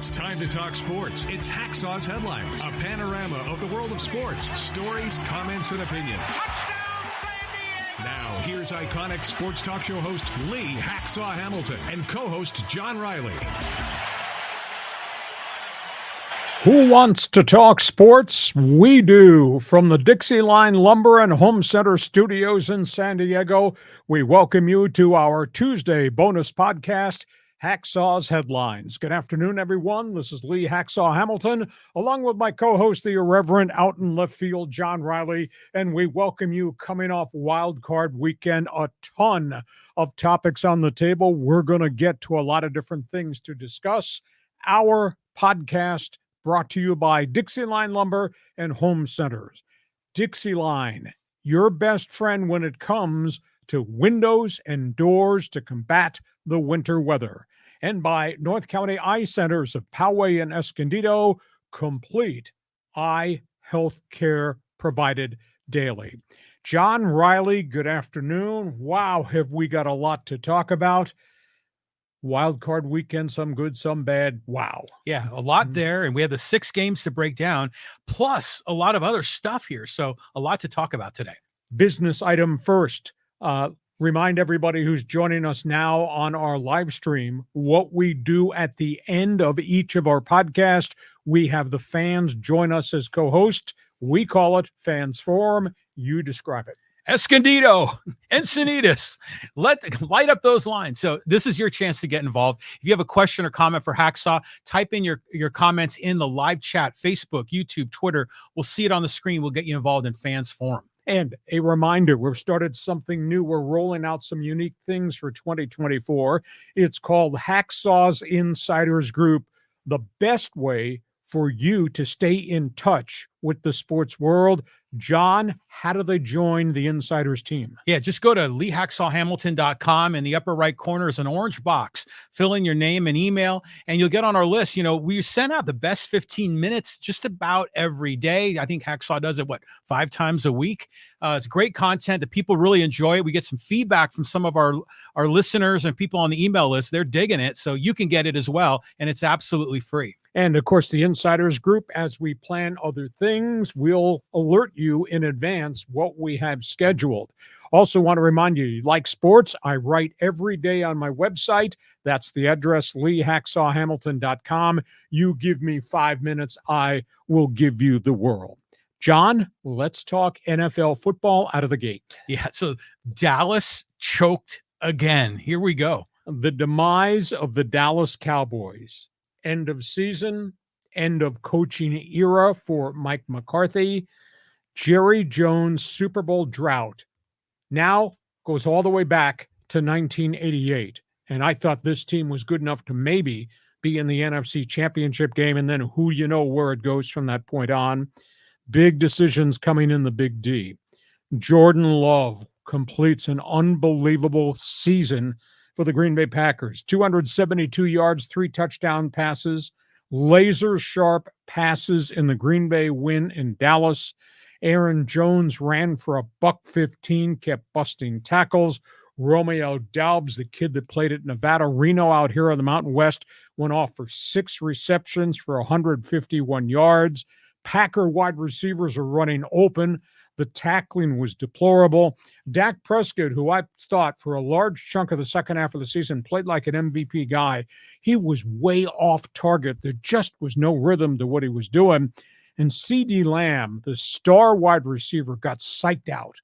It's time to talk sports. It's Hacksaw's Headlines, a panorama of the world of sports, stories, comments, and opinions. Now, here's iconic sports talk show host Lee Hacksaw Hamilton and co-host John Riley. Who wants to talk sports? We do. From the Dixieline Lumber and Home Center studios in San Diego, we welcome you to our Tuesday bonus podcast, Hacksaw's Headlines. Good afternoon, everyone. This is Lee Hacksaw Hamilton, along with my co-host, the irreverent out in left field, John Riley, and we welcome you coming off Wild Card weekend. A ton of topics on the table. We're going to get to a lot of different things to discuss. Our podcast brought to you by Dixieline Lumber and Home Centers. Dixieline, your best friend when it comes to windows and doors to combat the winter weather. And by North County Eye Centers of Poway and Escondido, complete eye health care provided daily. John Riley, good afternoon. Wow, have we got a lot to talk about. Wild card weekend, some good, some bad. Wow. Yeah, a lot there. And we have the 6 games to break down, plus a lot of other stuff here. So a lot to talk about today. Business item first. Remind everybody who's joining us now on our live stream what we do at the end of each of our podcasts. We have the fans join us as co-host. We call it Fans Forum. You describe it. Escondido, Encinitas, light up those lines. So this is your chance to get involved. If you have a question or comment for Hacksaw, type in your comments in the live chat, Facebook, YouTube, Twitter. We'll see it on the screen. We'll get you involved in Fans Forum. And a reminder, we've started something new. We're rolling out some unique things for 2024. It's called Hacksaw's Insiders Group, the best way for you to stay in touch with the sports world. John, how do they join the Insiders team? Yeah, just go to leehacksawhamilton.com. In the upper right corner is an orange box. Fill in your name and email, and you'll get on our list. You know, we send out the best 15 minutes just about every day. I think Hacksaw does it, 5 times a week? It's great content that people really enjoy it. We get some feedback from some of our listeners and people on the email list. They're digging it, so you can get it as well, and it's absolutely free. And, of course, the Insiders Group, as we plan other things, will alert you in advance what we have scheduled. Also want to remind you, you like sports, I write every day on my website. That's the address, leehacksawhamilton.com. You give me 5 minutes, I will give you the world. John, let's talk NFL football out of the gate. Yeah, so Dallas choked again. Here we go. The demise of the Dallas Cowboys. End of season, end of coaching era for Mike McCarthy. Jerry Jones' Super Bowl drought now goes all the way back to 1988. And I thought this team was good enough to maybe be in the NFC Championship game, and then who you know where it goes from that point on. Big decisions coming in the Big D. Jordan Love completes an unbelievable season for the Green Bay Packers. 272 yards, 3 touchdown passes, laser-sharp passes in the Green Bay win in Dallas. Aaron Jones ran for a $115, kept busting tackles. Romeo Doubs, the kid that played at Nevada Reno out here on the Mountain West, went off for 6 receptions for 151 yards. Packer wide receivers are running open. The tackling was deplorable. Dak Prescott, who I thought for a large chunk of the second half of the season played like an MVP guy, he was way off target. There just was no rhythm to what he was doing. And CeeDee Lamb, the star wide receiver, got psyched out.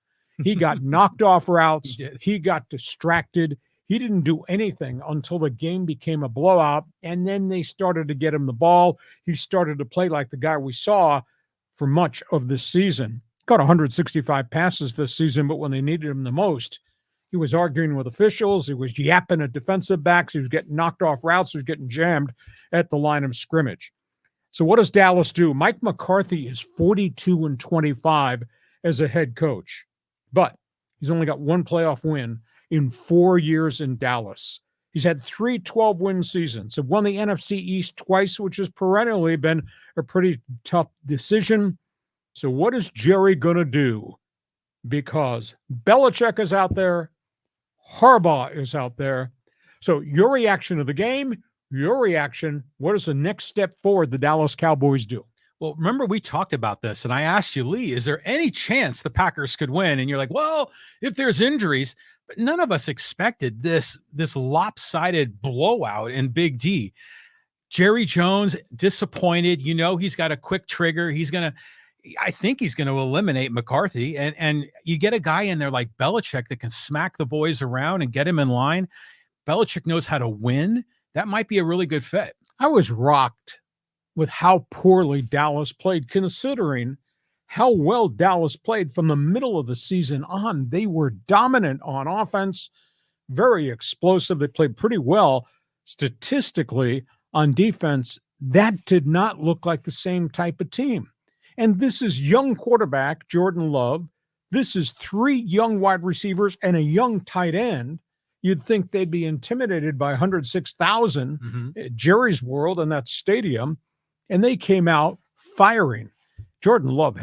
He got knocked off routes. He got distracted. He didn't do anything until the game became a blowout, and then they started to get him the ball. He started to play like the guy we saw for much of this season. Got 165 passes this season, but when they needed him the most, he was arguing with officials. He was yapping at defensive backs. He was getting knocked off routes. He was getting jammed at the line of scrimmage. So what does Dallas do? Mike McCarthy is 42-25 as a head coach, but he's only got 1 playoff win in 4 years in Dallas. He's had 3 12-win seasons. He won the NFC East twice, which has perennially been a pretty tough decision. So what is Jerry going to do? Because Belichick is out there, Harbaugh is out there. So your reaction to the game, Your reaction, what is the next step forward the Dallas Cowboys do? Well, remember we talked about this and I asked you, Lee, is there any chance the Packers could win? And you're like, well, if there's injuries, but none of us expected this lopsided blowout in Big D. Jerry Jones disappointed. He's got a quick trigger. I think he's going to eliminate McCarthy. And you get a guy in there like Belichick that can smack the boys around and get him in line. Belichick knows how to win. That might be a really good fit. I was rocked with how poorly Dallas played, considering how well Dallas played from the middle of the season on. They were dominant on offense, very explosive. They played pretty well statistically on defense. That did not look like the same type of team. And this is young quarterback Jordan Love. This is 3 young wide receivers and a young tight end. You'd think they'd be intimidated by 106,000 Jerry's World and that stadium. And they came out firing. Jordan Love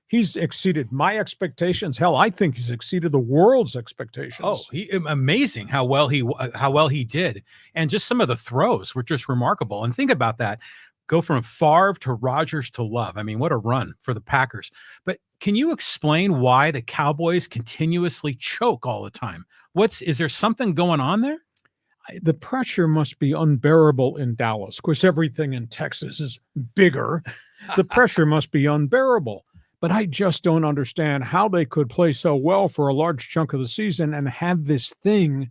he's exceeded my expectations. Hell, I think he's exceeded the world's expectations. Oh, amazing how well he did. And just some of the throws were just remarkable. And think about that. Go from Favre to Rodgers to Love. I mean, what a run for the Packers. But can you explain why the Cowboys continuously choke all the time? Is there something going on there? The pressure must be unbearable in Dallas. Of course, everything in Texas is bigger. The pressure must be unbearable. But I just don't understand how they could play so well for a large chunk of the season and have this thing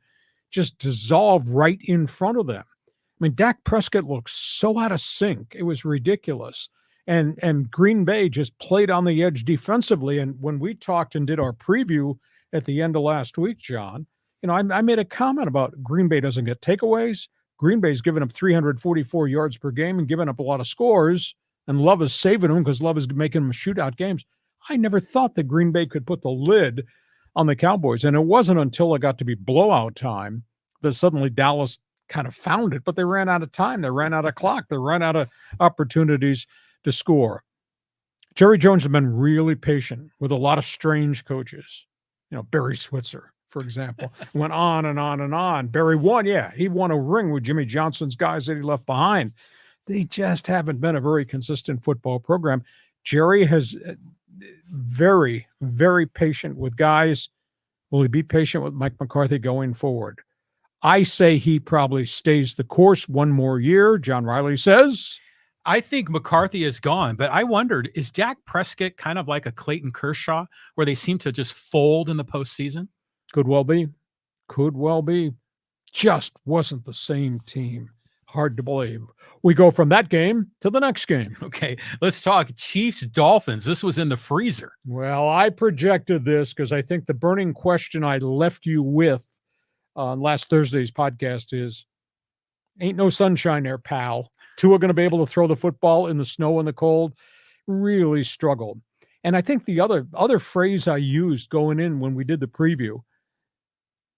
just dissolve right in front of them. I mean, Dak Prescott looks so out of sync. It was ridiculous. And Green Bay just played on the edge defensively. And when we talked and did our preview at the end of last week, John, I made a comment about Green Bay doesn't get takeaways. Green Bay's given up 344 yards per game and giving up a lot of scores, and Love is saving them because Love is making them shootout games. I never thought that Green Bay could put the lid on the Cowboys, and it wasn't until it got to be blowout time that suddenly Dallas kind of found it, but they ran out of time. They ran out of clock. They ran out of opportunities to score. Jerry Jones has been really patient with a lot of strange coaches. Barry Switzer, for example, went on and on and on. Barry won. Yeah, he won a ring with Jimmy Johnson's guys that he left behind. They just haven't been a very consistent football program. Jerry has very, very patient with guys. Will he be patient with Mike McCarthy going forward? I say he probably stays the course one more year. John Riley says. I think McCarthy is gone, but I wondered, is Dak Prescott kind of like a Clayton Kershaw where they seem to just fold in the postseason? Could well be. Could well be. Just wasn't the same team. Hard to believe. We go from that game to the next game. Okay, let's talk Chiefs-Dolphins. This was in the freezer. Well, I projected this because I think the burning question I left you with on last Thursday's podcast is, ain't no sunshine there, pal. Tua going to be able to throw the football in the snow and the cold? Really struggled. And I think the other phrase I used going in when we did the preview,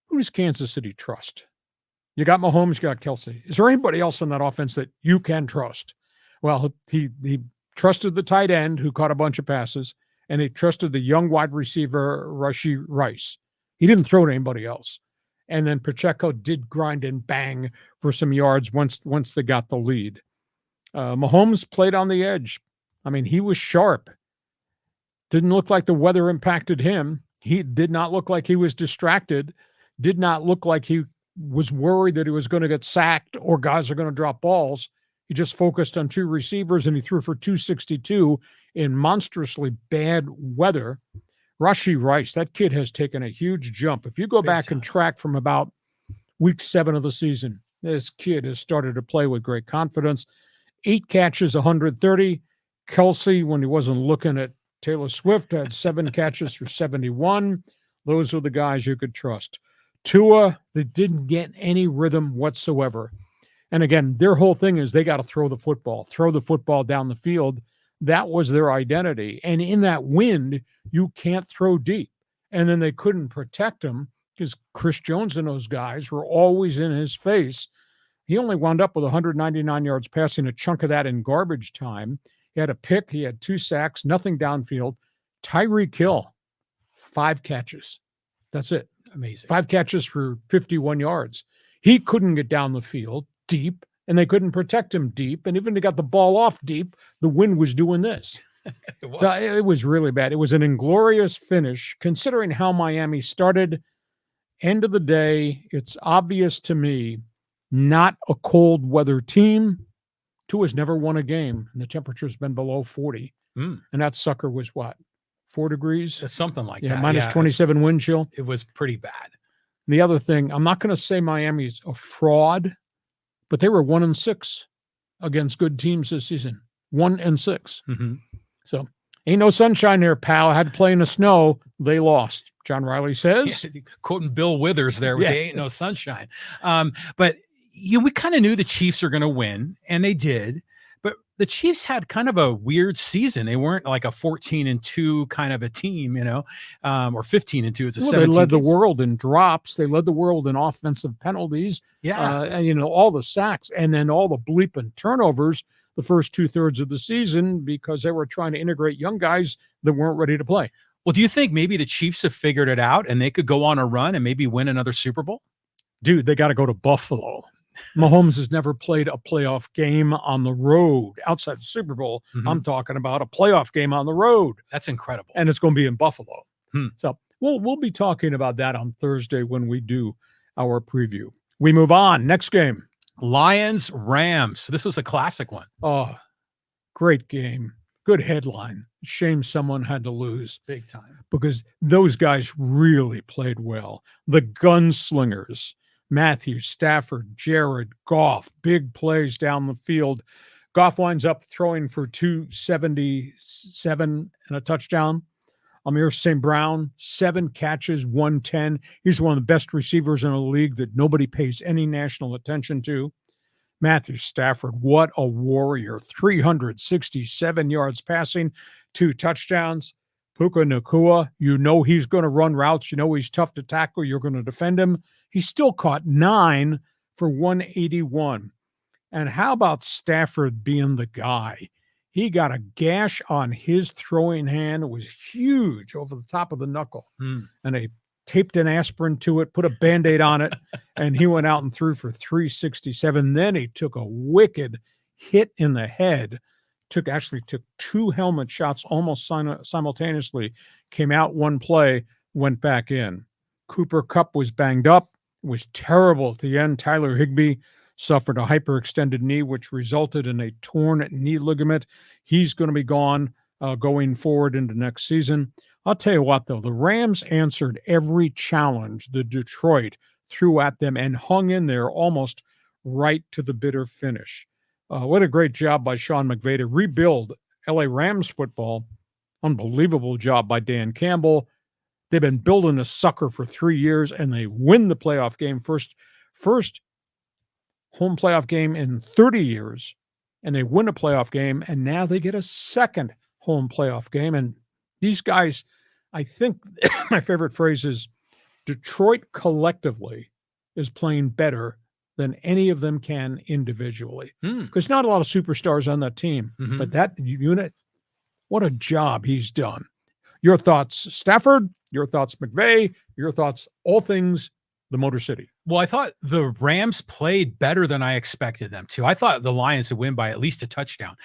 who does Kansas City trust? You got Mahomes, you got Kelsey. Is there anybody else in that offense that you can trust? Well, he trusted the tight end who caught a bunch of passes, and he trusted the young wide receiver, Rashee Rice. He didn't throw to anybody else. And then Pacheco did grind and bang for some yards once they got the lead. Mahomes played on the edge. I mean, he was sharp. Didn't look like the weather impacted him. He did not look like he was distracted. Did not look like he was worried that he was going to get sacked or guys are going to drop balls. He just focused on 2 receivers, and he threw for 262 in monstrously bad weather. Rashee Rice, that kid has taken a huge jump. If you go back and track from about week 7 of the season, this kid has started to play with great confidence. 8 catches, 130. Kelsey, when he wasn't looking at Taylor Swift, had 7 catches for 71. Those are the guys you could trust. Tua, that didn't get any rhythm whatsoever. And again, their whole thing is they got to throw the football down the field. That was their identity. And in that wind, you can't throw deep. And then they couldn't protect him because Chris Jones and those guys were always in his face. He only wound up with 199 yards passing, a chunk of that in garbage time. He had a pick. He had 2 sacks, nothing downfield. Tyreek Hill, 5 catches. That's it. Amazing. 5 catches for 51 yards. He couldn't get down the field, deep, and they couldn't protect him deep. And even they got the ball off deep, the wind was doing this. So it was really bad. It was an inglorious finish, considering how Miami started. End of the day, it's obvious to me, not a cold weather team. Tua's never won a game, and the temperature's been below 40. And that sucker was what? 4 degrees? Something like that. Minus 27 wind chill. It was pretty bad. The other thing, I'm not going to say Miami's a fraud, but they were 1-6 against good teams this season. 1-6. So ain't no sunshine there, pal. I had to play in the snow. They lost. John Riley says. Yeah, quoting Bill Withers there, with "They ain't no sunshine." But we kind of knew the Chiefs are going to win, and they did. But the Chiefs had kind of a weird season. They weren't like a 14-2 kind of a team, or 15-2. It's a 17. They led the world in drops. They led the world in offensive penalties. And all the sacks, and then all the bleeping turnovers the first 2/3 of the season, because they were trying to integrate young guys that weren't ready to play. Well, do you think maybe the Chiefs have figured it out and they could go on a run and maybe win another Super Bowl? Dude, they got to go to Buffalo. Mahomes has never played a playoff game on the road outside the Super Bowl. I'm talking about a playoff game on the road. That's incredible. And it's going to be in Buffalo. So we'll be talking about that on Thursday when we do our preview. We move on. Next game. Lions, Rams. This was a classic one. Oh, great game. Good headline. Shame someone had to lose. Big time. Because those guys really played well. The gunslingers, Matthew Stafford, Jared Goff, big plays down the field. Goff winds up throwing for 277 and a touchdown. Amir St. Brown, 7 catches, 110. He's one of the best receivers in the league that nobody pays any national attention to. Matthew Stafford, what a warrior. 367 yards passing, 2 touchdowns. Puka Nacua, he's going to run routes. He's tough to tackle. You're going to defend him. He still caught 9 for 181. And how about Stafford being the guy? He got a gash on his throwing hand. It was huge over the top of the knuckle. And they taped an aspirin to it, put a Band-Aid on it, and he went out and threw for 367. Then he took a wicked hit in the head, took 2 helmet shots almost simultaneously, came out one play, went back in. Cooper Kupp was banged up. It was terrible at the end. Tyler Higbee suffered a hyperextended knee, which resulted in a torn knee ligament. He's going to be gone going forward into next season. I'll tell you what, though, the Rams answered every challenge the Detroit threw at them and hung in there almost right to the bitter finish. What a great job by Sean McVay to rebuild LA Rams football. Unbelievable job by Dan Campbell. They've been building a sucker for 3 years, and they win the playoff game. First home playoff game in 30 years, and they win a playoff game, and now they get a second home playoff game. And these guys, I think my favorite phrase is Detroit collectively is playing better than any of them can individually. Because not a lot of superstars on that team, but that unit, what a job he's done. Your thoughts, Stafford? Your thoughts, McVay? Your thoughts, all things the Motor City? Well, I thought the Rams played better than I expected them to. I thought the Lions would win by at least a touchdown.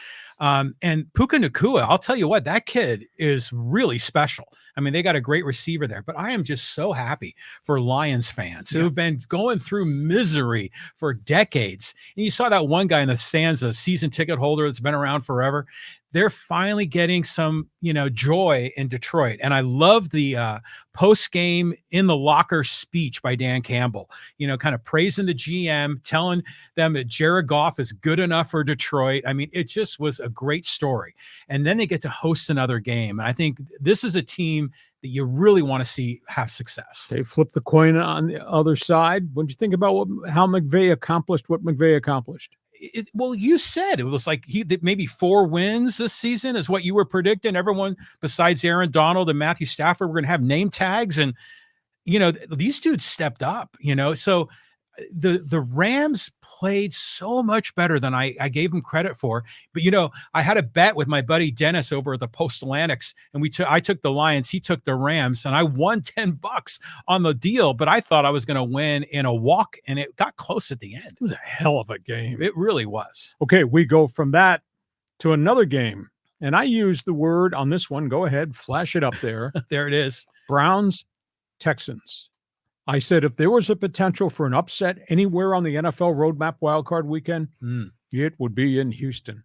And Puka Nacua, I'll tell you what, that kid is really special. I mean, they got a great receiver there, but I am just so happy for Lions fans who have been going through misery for decades. And you saw that one guy in the stands, a season ticket holder that's been around forever. They're finally getting some, joy in Detroit. And I love the post-game in the locker speech by Dan Campbell, kind of praising the GM, telling them that Jared Goff is good enough for Detroit. I mean, it just was a great story. And then they get to host another game. And I think this is a team that you really want to see have success. They flipped the coin on the other side. What did you think about how McVay accomplished what McVay accomplished? Well, you said it was like maybe 4 wins this season is what you were predicting. Everyone besides Aaron Donald and Matthew Stafford were going to have name tags. And, these dudes stepped up, So the Rams played so much better than I gave them credit for. But I had a bet with my buddy Dennis over at the Post Atlantics, and I took the Lions, he took the Rams, and I won $10 on the deal. But I thought I was going to win in a walk, and it got close at the end. It was a hell of a game. It really was. Okay, we go from that to another game, and I used the word on this one. Go ahead, flash it up there. There it is. Browns, Texans. I said if there was a potential for an upset anywhere on the NFL roadmap wildcard weekend, it would be in Houston.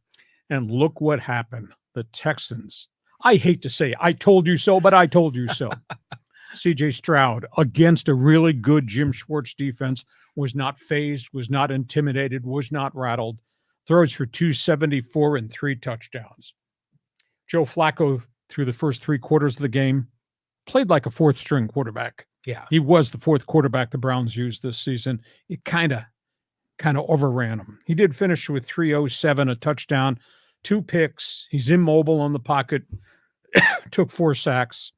And look what happened. The Texans. I hate to say, I told you so, but I told you so. C.J. Stroud, against a really good Jim Schwartz defense, was not phased, was not intimidated, was not rattled. Throws for 274 and 3 touchdowns. Joe Flacco, through the first 3 quarters of the game, played like a fourth-string quarterback. Yeah. He was the fourth quarterback the Browns used this season. It kind of overran him. He did finish with 307, a touchdown, 2 picks. He's immobile in the pocket, took 4 sacks.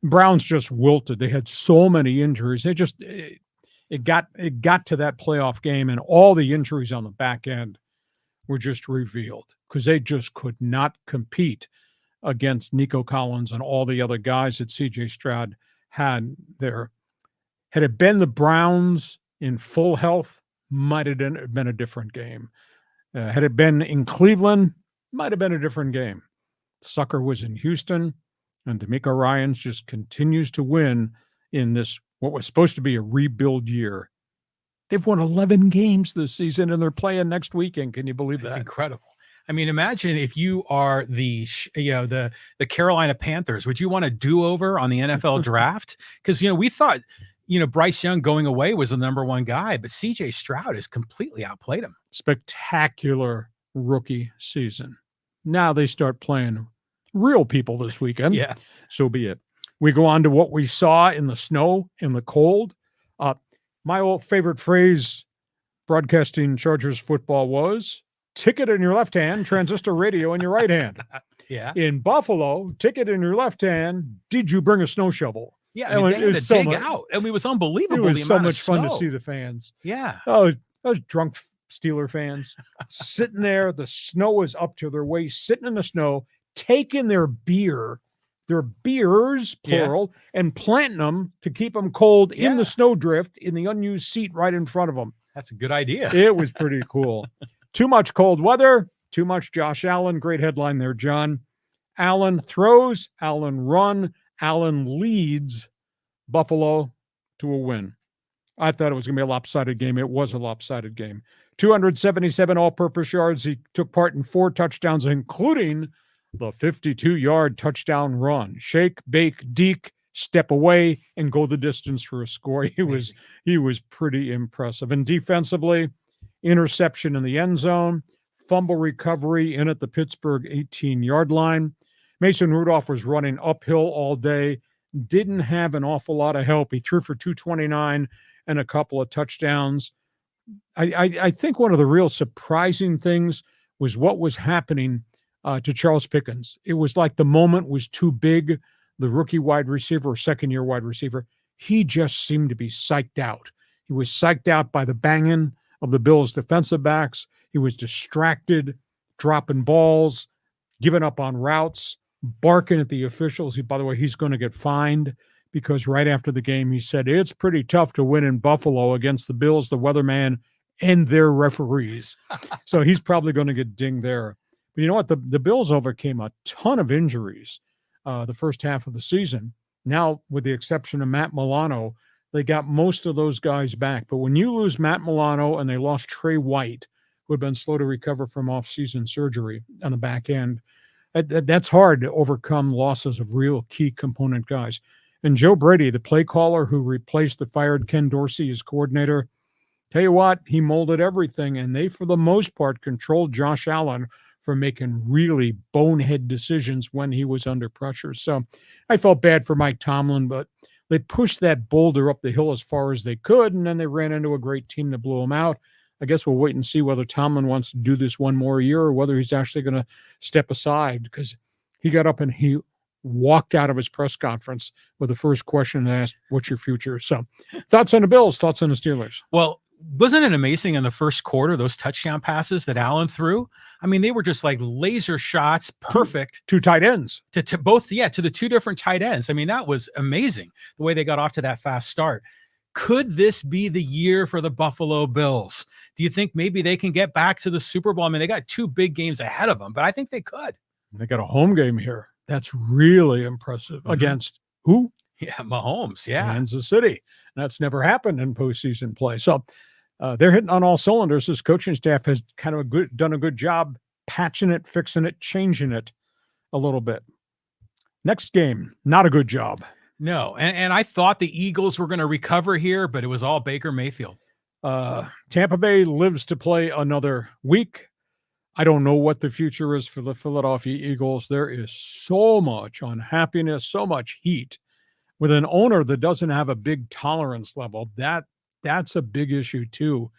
Browns just wilted. They had so many injuries. It got to that playoff game, and all the injuries on the back end were just revealed because they just could not compete against Nico Collins and all the other guys that C.J. Stroud had there. Had it been the Browns in full health, might have been a different game. Had it been in Cleveland, might have been a different game. Sucker was in Houston, and D'Amico Ryans just continues to win in this, what was supposed to be a rebuild year. They've won 11 games this season, and they're playing next weekend. Can you believe that? That's incredible. I mean, imagine if you are the Carolina Panthers, would you want a do-over on the NFL draft? Because, we thought, Bryce Young going away was the number 1 guy, but C.J. Stroud has completely outplayed him. Spectacular rookie season. Now they start playing real people this weekend. Yeah. So be it. We go on to what we saw in the snow, in the cold. My old favorite phrase broadcasting Chargers football was, ticket in your left hand, transistor radio in your right hand. Yeah. In Buffalo, ticket in your left hand, did you bring a snow shovel? Yeah, I mean, they had to dig out. I mean, it was unbelievable. It was so much fun to see the fans. Yeah. Oh, those drunk Steeler fans sitting there. The snow was up to their waist, sitting in the snow, taking their beers, plural, and planting them to keep them cold in the snowdrift in the unused seat right in front of them. That's a good idea. It was pretty cool. Too much cold weather, too much Josh Allen. Great headline there, John. Allen throws, Allen run, Allen leads Buffalo to a win. I thought it was going to be a lopsided game. It was a lopsided game. 277 all-purpose yards. He took part in 4 touchdowns, including the 52-yard touchdown run. Shake, bake, deke, step away, and go the distance for a score. He was pretty impressive. And defensively, interception in the end zone, fumble recovery in at the Pittsburgh 18-yard line. Mason Rudolph was running uphill all day, didn't have an awful lot of help. He threw for 229 and a couple of touchdowns. I think one of the real surprising things was what was happening to Charles Pickens. It was like the moment was too big. The rookie wide receiver or second-year wide receiver, he just seemed to be psyched out. He was psyched out by the banging of the Bills' defensive backs. He was distracted, dropping balls, giving up on routes, barking at the officials. By the way, he's going to get fined because right after the game, he said, it's pretty tough to win in Buffalo against the Bills, the weatherman, and their referees. So he's probably going to get dinged there. But you know what? The Bills overcame a ton of injuries the first half of the season. Now, with the exception of Matt Milano, they got most of those guys back. But when you lose Matt Milano and they lost Trey White, who had been slow to recover from off-season surgery on the back end, that's hard to overcome losses of real key component guys. And Joe Brady, the play caller who replaced the fired Ken Dorsey as coordinator, tell you what, he molded everything, and they, for the most part, controlled Josh Allen from making really bonehead decisions when he was under pressure. So I felt bad for Mike Tomlin, but they pushed that boulder up the hill as far as they could, and then they ran into a great team that blew them out. I guess we'll wait and see whether Tomlin wants to do this one more year or whether he's actually going to step aside, because he got up and he walked out of his press conference with the first question and asked, what's your future? So thoughts on the Bills, thoughts on the Steelers? Well, wasn't it amazing in the first quarter, those touchdown passes that Allen threw? I mean, they were just like laser shots, perfect. Two tight ends. To both, to the two different tight ends. I mean, that was amazing, the way they got off to that fast start. Could this be the year for the Buffalo Bills? Do you think maybe they can get back to the Super Bowl? I mean, they got 2 big games ahead of them, but I think they could. They got a home game here. That's really impressive. Against who? Yeah, Mahomes. Yeah. Kansas City. That's never happened in postseason play. So they're hitting on all cylinders. This coaching staff has kind of done a good job patching it, fixing it, changing it a little bit. Next game, not a good job. No, and I thought the Eagles were going to recover here, but it was all Baker Mayfield. Tampa Bay lives to play another week. I don't know what the future is for the Philadelphia Eagles. There is so much unhappiness, so much heat with an owner that doesn't have a big tolerance level. That's a big issue too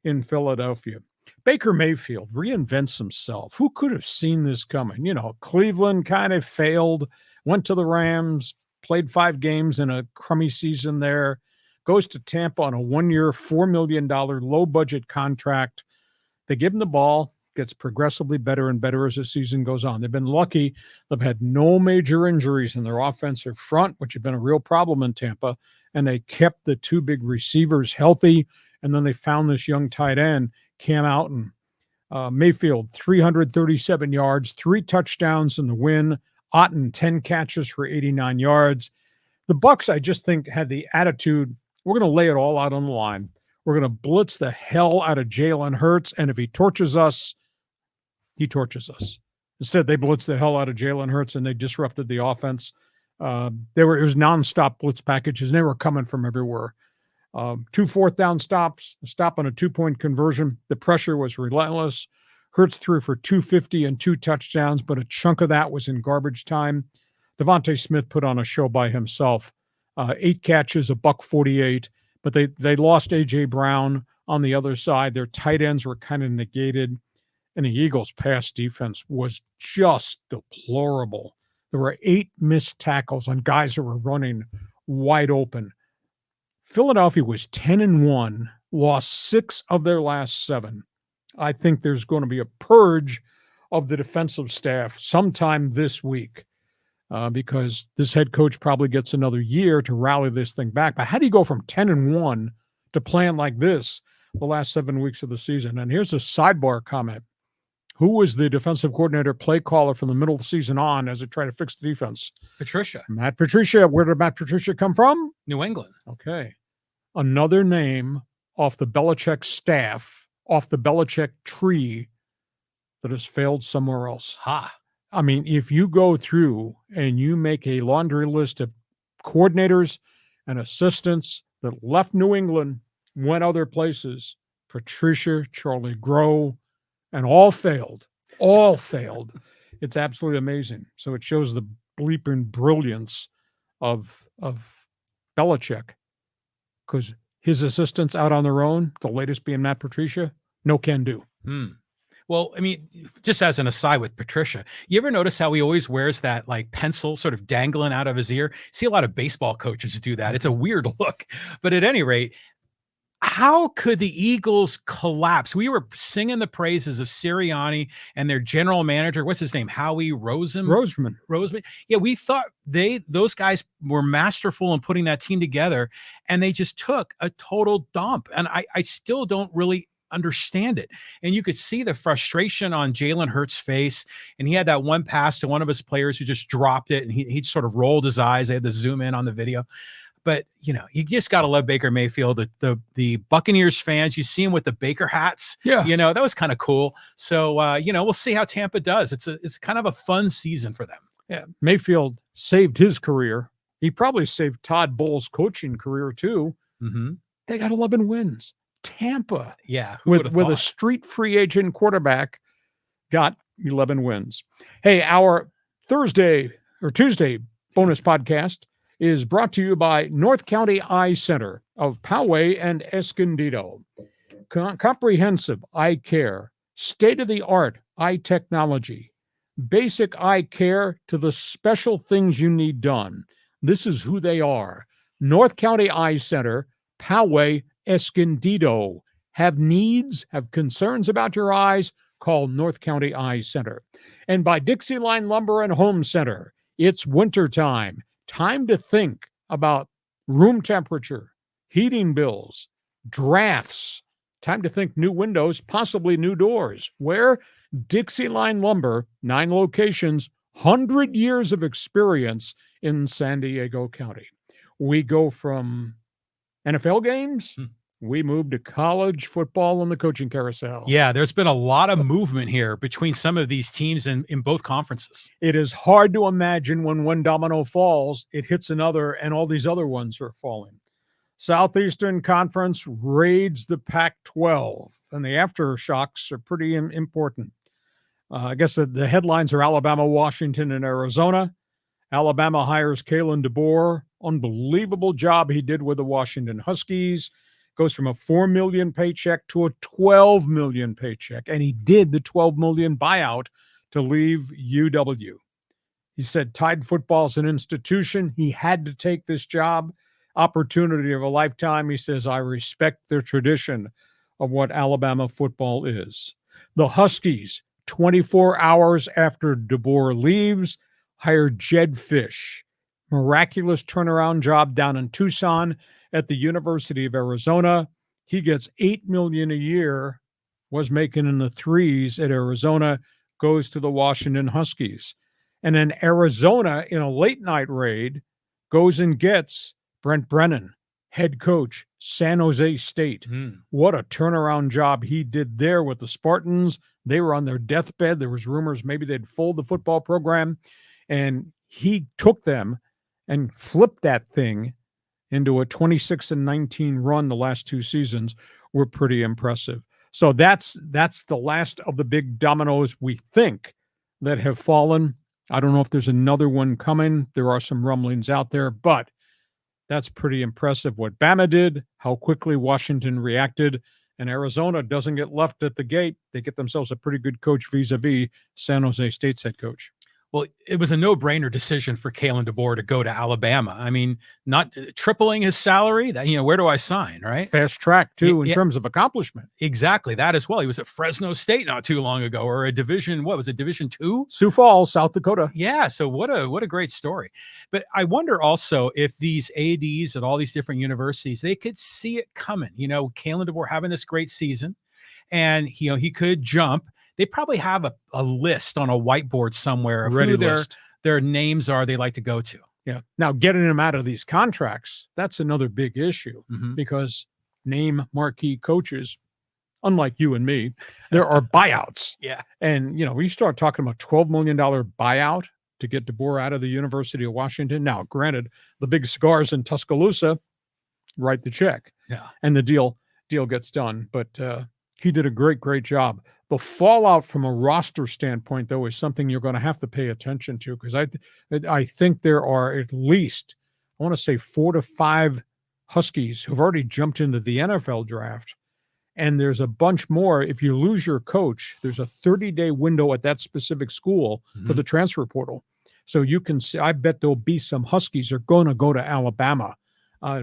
in Philadelphia. Baker Mayfield reinvents himself. Who could have seen this coming? Cleveland kind of failed, went to the Rams, played 5 games in a crummy season there, goes to Tampa on a 1-year, $4 million low-budget contract. They give him the ball, gets progressively better and better as the season goes on. They've been lucky. They've had no major injuries in their offensive front, which had been a real problem in Tampa, and they kept the 2 big receivers healthy, and then they found this young tight end, Cam Newton. Mayfield, 337 yards, 3 touchdowns in the win. Otten, 10 catches for 89 yards. The Bucs, I just think, had the attitude, we're going to lay it all out on the line. We're going to blitz the hell out of Jalen Hurts, and if he torches us, he torches us. Instead, they blitzed the hell out of Jalen Hurts, and they disrupted the offense. It was nonstop blitz packages, and they were coming from everywhere. 2 fourth-down stops, a stop on a 2-point conversion. The pressure was relentless. Hurts threw for 250 and 2 touchdowns, but a chunk of that was in garbage time. Devontae Smith put on a show by himself. 8 catches, $148, but they lost A.J. Brown on the other side. Their tight ends were kind of negated, and the Eagles' pass defense was just deplorable. There were 8 missed tackles on guys that were running wide open. Philadelphia was 10-1, lost 6 of their last 7. I think there's going to be a purge of the defensive staff sometime this week because this head coach probably gets another year to rally this thing back. But how do you go from 10-1 to playing like this the last 7 weeks of the season? And here's a sidebar comment. Who was the defensive coordinator, play caller from the middle of the season on as they try to fix the defense? Patricia. Matt Patricia. Where did Matt Patricia come from? New England. Okay. Another name off the Belichick staff, off the Belichick tree that has failed somewhere else. I mean, if you go through and you make a laundry list of coordinators and assistants that left New England, went other places, Patricia, Charlie Groh, and all failed. It's absolutely amazing. So it shows the bleeping brilliance of Belichick, because his assistants out on their own, the latest being Matt Patricia, no can do. Well, I mean, just as an aside with Patricia, you ever notice how he always wears that like pencil sort of dangling out of his ear? See a lot of baseball coaches do that. It's a weird look. But at any rate, how could the Eagles collapse? We were singing the praises of Sirianni and their general manager. What's his name? Howie Roseman. Yeah, we thought those guys were masterful in putting that team together, and they just took a total dump. And I still don't really understand it. And you could see the frustration on Jalen Hurts' face. And he had that one pass to one of his players who just dropped it, and he sort of rolled his eyes. They had to zoom in on the video. But, you just got to love Baker Mayfield. The Buccaneers fans, you see him with the Baker hats. Yeah. That was kind of cool. So, we'll see how Tampa does. It's kind of a fun season for them. Yeah. Mayfield saved his career. He probably saved Todd Bowles' coaching career too. Mm-hmm. They got 11 wins. Tampa, yeah, with a street free agent quarterback, got 11 wins. Hey, our Tuesday bonus podcast is brought to you by North County Eye Center of Poway and Escondido. Comprehensive eye care, state-of-the-art eye technology, basic eye care to the special things you need done. This is who they are. North County Eye Center, Poway, Escondido. have needs, have concerns about your eyes, call North County Eye Center. And by Dixieline Lumber and Home Center, it's wintertime. Time to think about room temperature, heating bills, drafts. Time to think new windows, possibly new doors. Where? Dixieline Lumber, 9 locations, 100 years of experience in San Diego County. We go from NFL games, we move to college football and the coaching carousel. Yeah, there's been a lot of movement here between some of these teams in both conferences. It is hard to imagine when one domino falls, it hits another, and all these other ones are falling. Southeastern Conference raids the Pac-12, and the aftershocks are pretty important. I guess the headlines are Alabama, Washington, and Arizona. Alabama hires Kalen DeBoer. Unbelievable job he did with the Washington Huskies. Goes from a $4 million paycheck to a $12 million paycheck. And he did the $12 million buyout to leave UW. He said Tide football is an institution. He had to take this job. Opportunity of a lifetime. He says, I respect the tradition of what Alabama football is. The Huskies, 24 hours after DeBoer leaves, hired Jed Fish. Miraculous turnaround job down in Tucson at the University of Arizona. He gets $8 million a year, was making in the threes at Arizona, goes to the Washington Huskies. And then Arizona, in a late night raid, goes and gets Brent Brennan, head coach, San Jose State. What a turnaround job he did there with the Spartans. They were on their deathbed. There was rumors maybe they'd fold the football program. And he took them and flipped that thing into a 26-19 run. The last 2 seasons were pretty impressive. So that's the last of the big dominoes we think that have fallen. I don't know if there's another one coming. There are some rumblings out there, but that's pretty impressive what Bama did, how quickly Washington reacted, and Arizona doesn't get left at the gate. They get themselves a pretty good coach vis-a-vis San Jose State's head coach. Well, it was a no-brainer decision for Kalen DeBoer to go to Alabama. I mean, not tripling his salary, that, where do I sign, right? Fast track, too, in terms of accomplishment. Exactly, that as well. He was at Fresno State not too long ago, or Division 2? Sioux Falls, South Dakota. Yeah, so what a great story. But I wonder also if these ADs at all these different universities, they could see it coming. Kalen DeBoer having this great season, and he could jump. They probably have a list on a whiteboard somewhere of who their names are they like to go to. Yeah. Now, getting them out of these contracts, that's another big issue because name marquee coaches, unlike you and me, there are buyouts. Yeah. And, we start talking about $12 million buyout to get DeBoer out of the University of Washington. Now, granted, the big cigars in Tuscaloosa write the check. Yeah. And the deal gets done. But he did a great job. The fallout from a roster standpoint, though, is something you're going to have to pay attention to because I think there are at least, I want to say 4 to 5 Huskies who've already jumped into the NFL draft. And there's a bunch more. If you lose your coach, there's a 30-day window at that specific school for the transfer portal. So you can see, I bet there'll be some Huskies are going to go to Alabama,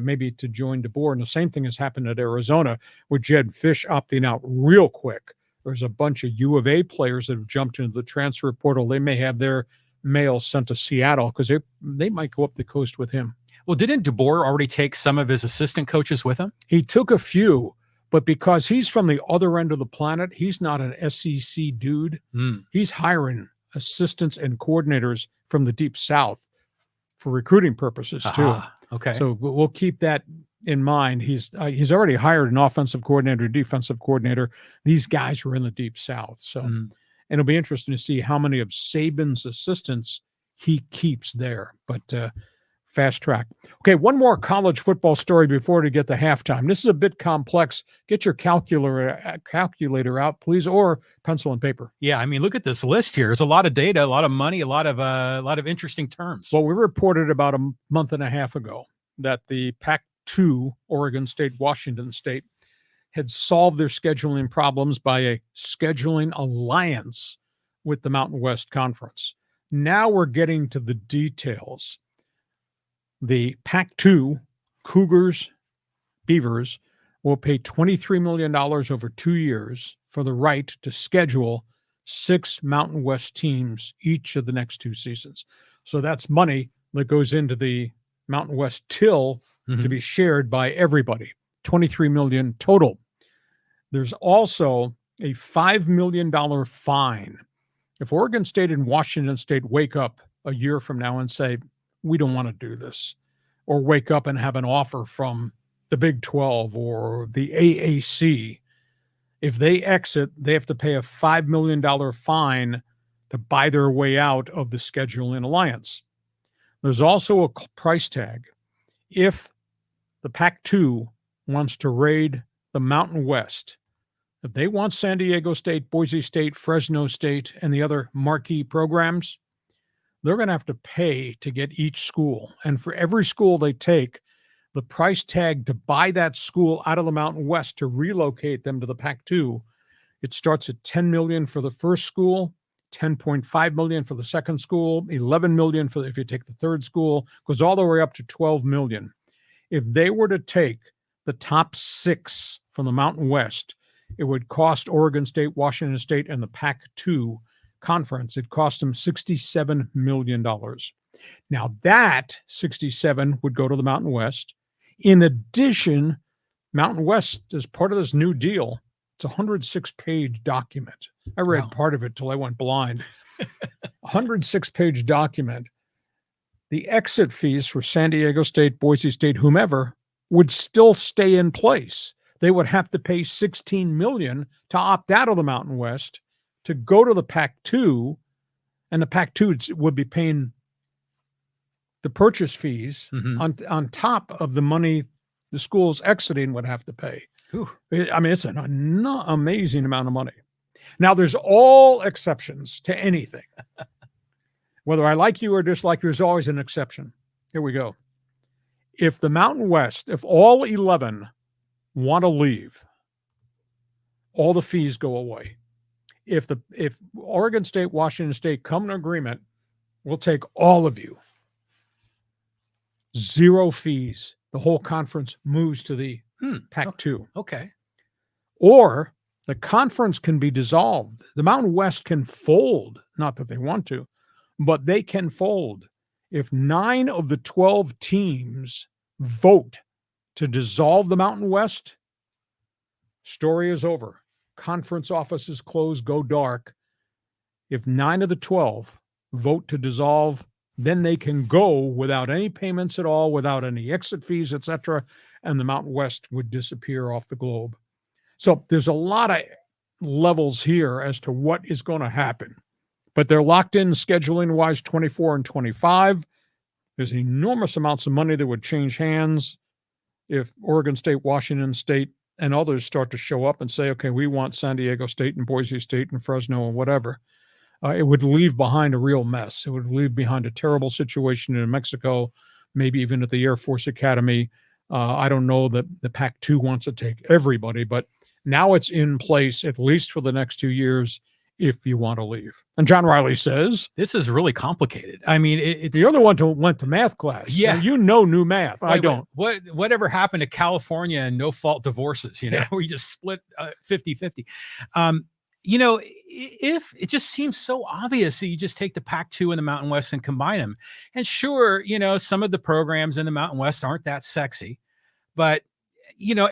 maybe to join DeBoer. And the same thing has happened at Arizona with Jed Fish opting out real quick. There's a bunch of U of A players that have jumped into the transfer portal. They may have their mail sent to Seattle because they might go up the coast with him. Well, didn't DeBoer already take some of his assistant coaches with him? He took a few, but because he's from the other end of the planet, he's not an SEC dude. He's hiring assistants and coordinators from the Deep South for recruiting purposes too. Okay. So we'll keep that in mind. He's already hired an offensive coordinator, defensive coordinator. These guys are in the Deep South. So, and it'll be interesting to see how many of Saban's assistants he keeps there. But fast track. Okay, one more college football story before we get to halftime. This is a bit complex. Get your calculator out, please, or pencil and paper. Yeah, I mean, look at this list here. There's a lot of data, a lot of money, a lot of interesting terms. Well, we reported about a month and a half ago that the PAC-2, Oregon State, Washington State, had solved their scheduling problems by a scheduling alliance with the Mountain West Conference. Now we're getting to the details. The PAC-2, Cougars, Beavers, will pay $23 million over 2 years for the right to schedule 6 Mountain West teams each of the next 2 seasons. So that's money that goes into the Mountain West till to be shared by everybody. $23 million total. There's also a $5 million fine. If Oregon State and Washington State wake up a year from now and say, we don't want to do this, or wake up and have an offer from the Big 12 or the AAC, if they exit, they have to pay a $5 million fine to buy their way out of the scheduling alliance. There's also a price tag. If the PAC-2 wants to raid the Mountain West, if they want San Diego State, Boise State, Fresno State, and the other marquee programs, they're going to have to pay to get each school. And for every school they take, the price tag to buy that school out of the Mountain West to relocate them to the PAC-2, it starts at $10 million for the first school, $10.5 million for the second school, $11 million for if you take the third school, goes all the way up to $12 million. If they were to take the top 6 from the Mountain West, it would cost Oregon State, Washington State, and the PAC-2 conference, it cost them $67 million. Now that 67 would go to the Mountain West. In addition, Mountain West, as part of this new deal, it's a 106-page document. I read part of it till I went blind. 106-page document. The exit fees for San Diego State, Boise State, whomever, would still stay in place. They would have to pay $16 million to opt out of the Mountain West to go to the PAC-2, and the PAC-2 would be paying the purchase fees on top of the money the schools exiting would have to pay. I mean, it's an amazing amount of money. Now, there's all exceptions to anything. Whether I like you or dislike, there's always an exception. Here we go. If the Mountain West, if all 11 want to leave, all the fees go away. If Oregon State, Washington State come to agreement, we'll take all of you. 0 fees. The whole conference moves to the PAC-2. Okay. Or the conference can be dissolved. The Mountain West can fold, not that they want to, but they can fold. If 9 of the 12 teams vote to dissolve the Mountain West, story is over. Conference offices close, go dark. If 9 of the 12 vote to dissolve, then they can go without any payments at all, without any exit fees, etc., and the Mountain West would disappear off the globe. So there's a lot of levels here as to what is going to happen. But they're locked in scheduling-wise 24 and 25. There's enormous amounts of money that would change hands if Oregon State, Washington State, and others start to show up and say, okay, we want San Diego State and Boise State and Fresno and whatever. It would leave behind a real mess. It would leave behind a terrible situation in Mexico, maybe even at the Air Force Academy. I don't know that the PAC-2 wants to take everybody, but now it's in place at least for the next 2 years if you want to leave. And John Riley says, this is really complicated. I mean, it's the other one went to math class. Yeah. So you know new math. I don't. Whatever happened to California and no-fault divorces, where you just split 50-50. If it just seems so obvious that you just take the PAC-2 and the Mountain West and combine them. And sure, some of the programs in the Mountain West aren't that sexy, but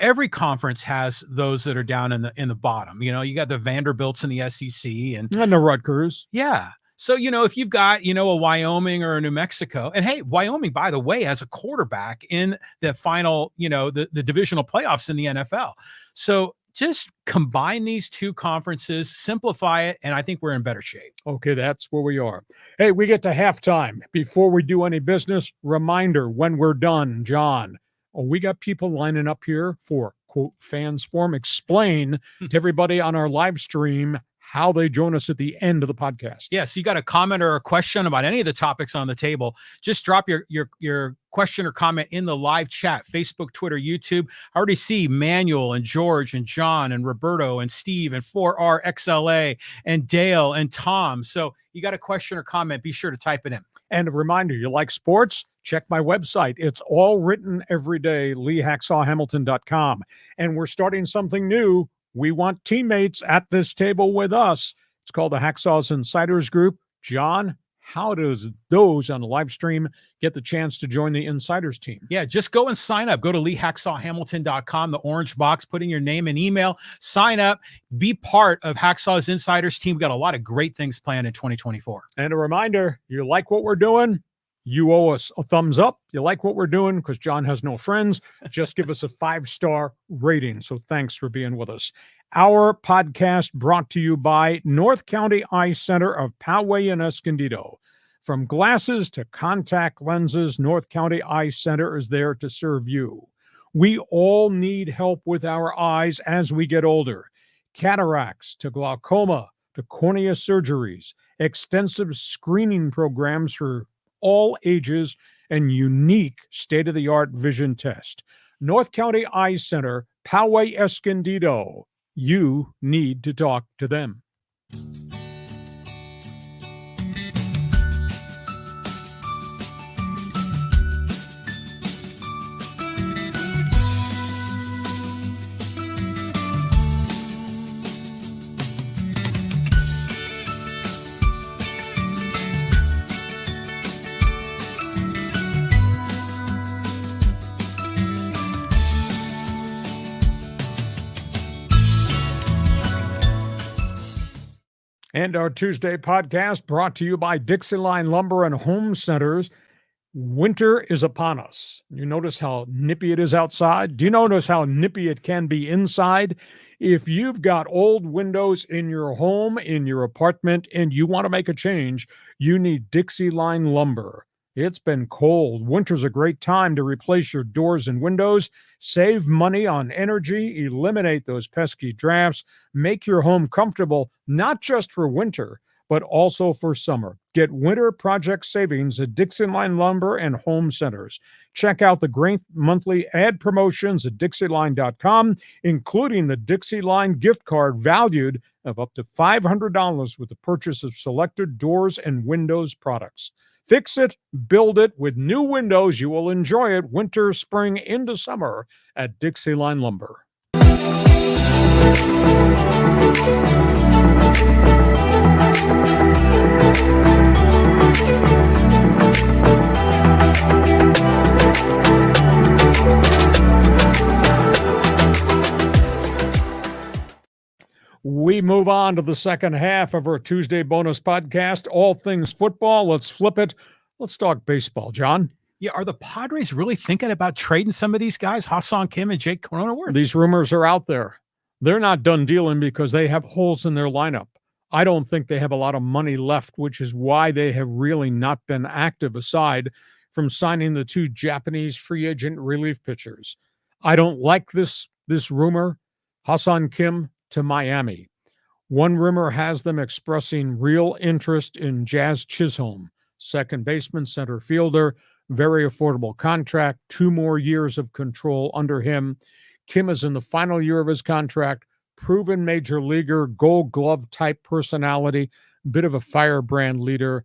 every conference has those that are down in the bottom. You got the Vanderbilts in the SEC and the Rutgers. Yeah. So, if you've got, a Wyoming or a New Mexico, and hey, Wyoming, by the way, has a quarterback in the final, the divisional playoffs in the NFL. So just combine these 2 conferences, simplify it, and I think we're in better shape. Okay, that's where we are. Hey, we get to halftime. Before we do any business, reminder, when we're done, John, we got people lining up here for, quote, Fans Forum. Explain to everybody on our live stream how they join us at the end of the podcast. Yeah, so you got a comment or a question about any of the topics on the table, just drop your question or comment in the live chat, Facebook, Twitter, YouTube. I already see Manuel and George and John and Roberto and Steve and 4RXLA and Dale and Tom. So you got a question or comment, be sure to type it in. And a reminder, you like sports? Check my website. It's all written every day, LeeHacksawHamilton.com. And we're starting something new. We want teammates at this table with us. It's called the Hacksaws Insiders Group. John, how does those on the live stream get the chance to join the Insiders team? Yeah, just go and sign up. Go to LeeHacksawHamilton.com, the orange box, put in your name and email, sign up, be part of Hacksaw's Insiders team. We got a lot of great things planned in 2024. And a reminder, you like what we're doing? You owe us a thumbs up. You like what we're doing because John has no friends. Just give us a 5-star rating. So thanks for being with us. Our podcast brought to you by North County Eye Center of Poway and Escondido. From glasses to contact lenses, North County Eye Center is there to serve you. We all need help with our eyes as we get older. Cataracts to glaucoma to cornea surgeries, extensive screening programs for all ages, and unique state-of-the-art vision test. North County Eye Center, Poway, Escondido. You need to talk to them. And our Tuesday podcast brought to you by Dixieline Lumber and Home Centers. Winter is upon us. You notice how nippy it is outside? Do you notice how nippy it can be inside? If you've got old windows in your home, in your apartment, and you want to make a change, you need Dixieline Lumber. It's been cold. Winter's a great time to replace your doors and windows, save money on energy, eliminate those pesky drafts, make your home comfortable, not just for winter, but also for summer. Get winter project savings at Dixieline Lumber and Home Centers. Check out the great monthly ad promotions at Dixieline.com, including the Dixieline gift card valued of up to $500 with the purchase of selected doors and windows products. Fix it, build it with new windows. You will enjoy it winter, spring, into summer at Dixieline Lumber. We move on to the second half of our Tuesday bonus podcast, all things football. Let's flip it. Let's talk baseball, John. Yeah, are the Padres really thinking about trading some of these guys, Ha-Seong Kim and Jake Cronenworth? These rumors are out there. They're not done dealing because they have holes in their lineup. I don't think they have a lot of money left, which is why they have really not been active aside from signing the 2 Japanese free agent relief pitchers. I don't like this rumor. Ha-Seong Kim to Miami. One rumor has them expressing real interest in Jazz Chisholm, second baseman, center fielder, very affordable contract, 2 more years of control under him. Kim is in the final year of his contract, proven major leaguer, gold glove type personality, bit of a firebrand leader.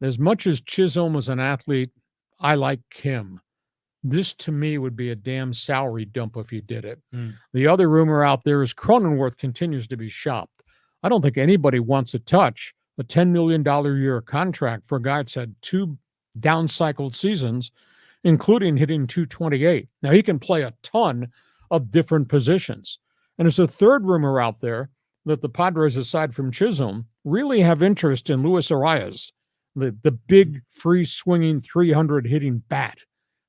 As much as Chisholm was an athlete, I like Kim. This, to me, would be a damn salary dump if you did it. The other rumor out there is Cronenworth continues to be shopped. I don't think anybody wants to touch a $10 million a year contract for a guy that's had 2 down-cycled seasons, including hitting .228. Now, he can play a ton of different positions. And there's a third rumor out there that the Padres, aside from Chisholm, really have interest in Luis Arias, the big, free-swinging, 300-hitting bat.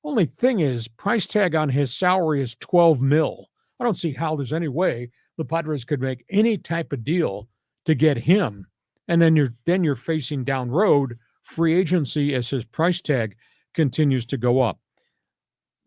Only thing is, price tag on his salary is $12 million. I don't see how there's any way the Padres could make any type of deal to get him. And then you're facing down road free agency as his price tag continues to go up.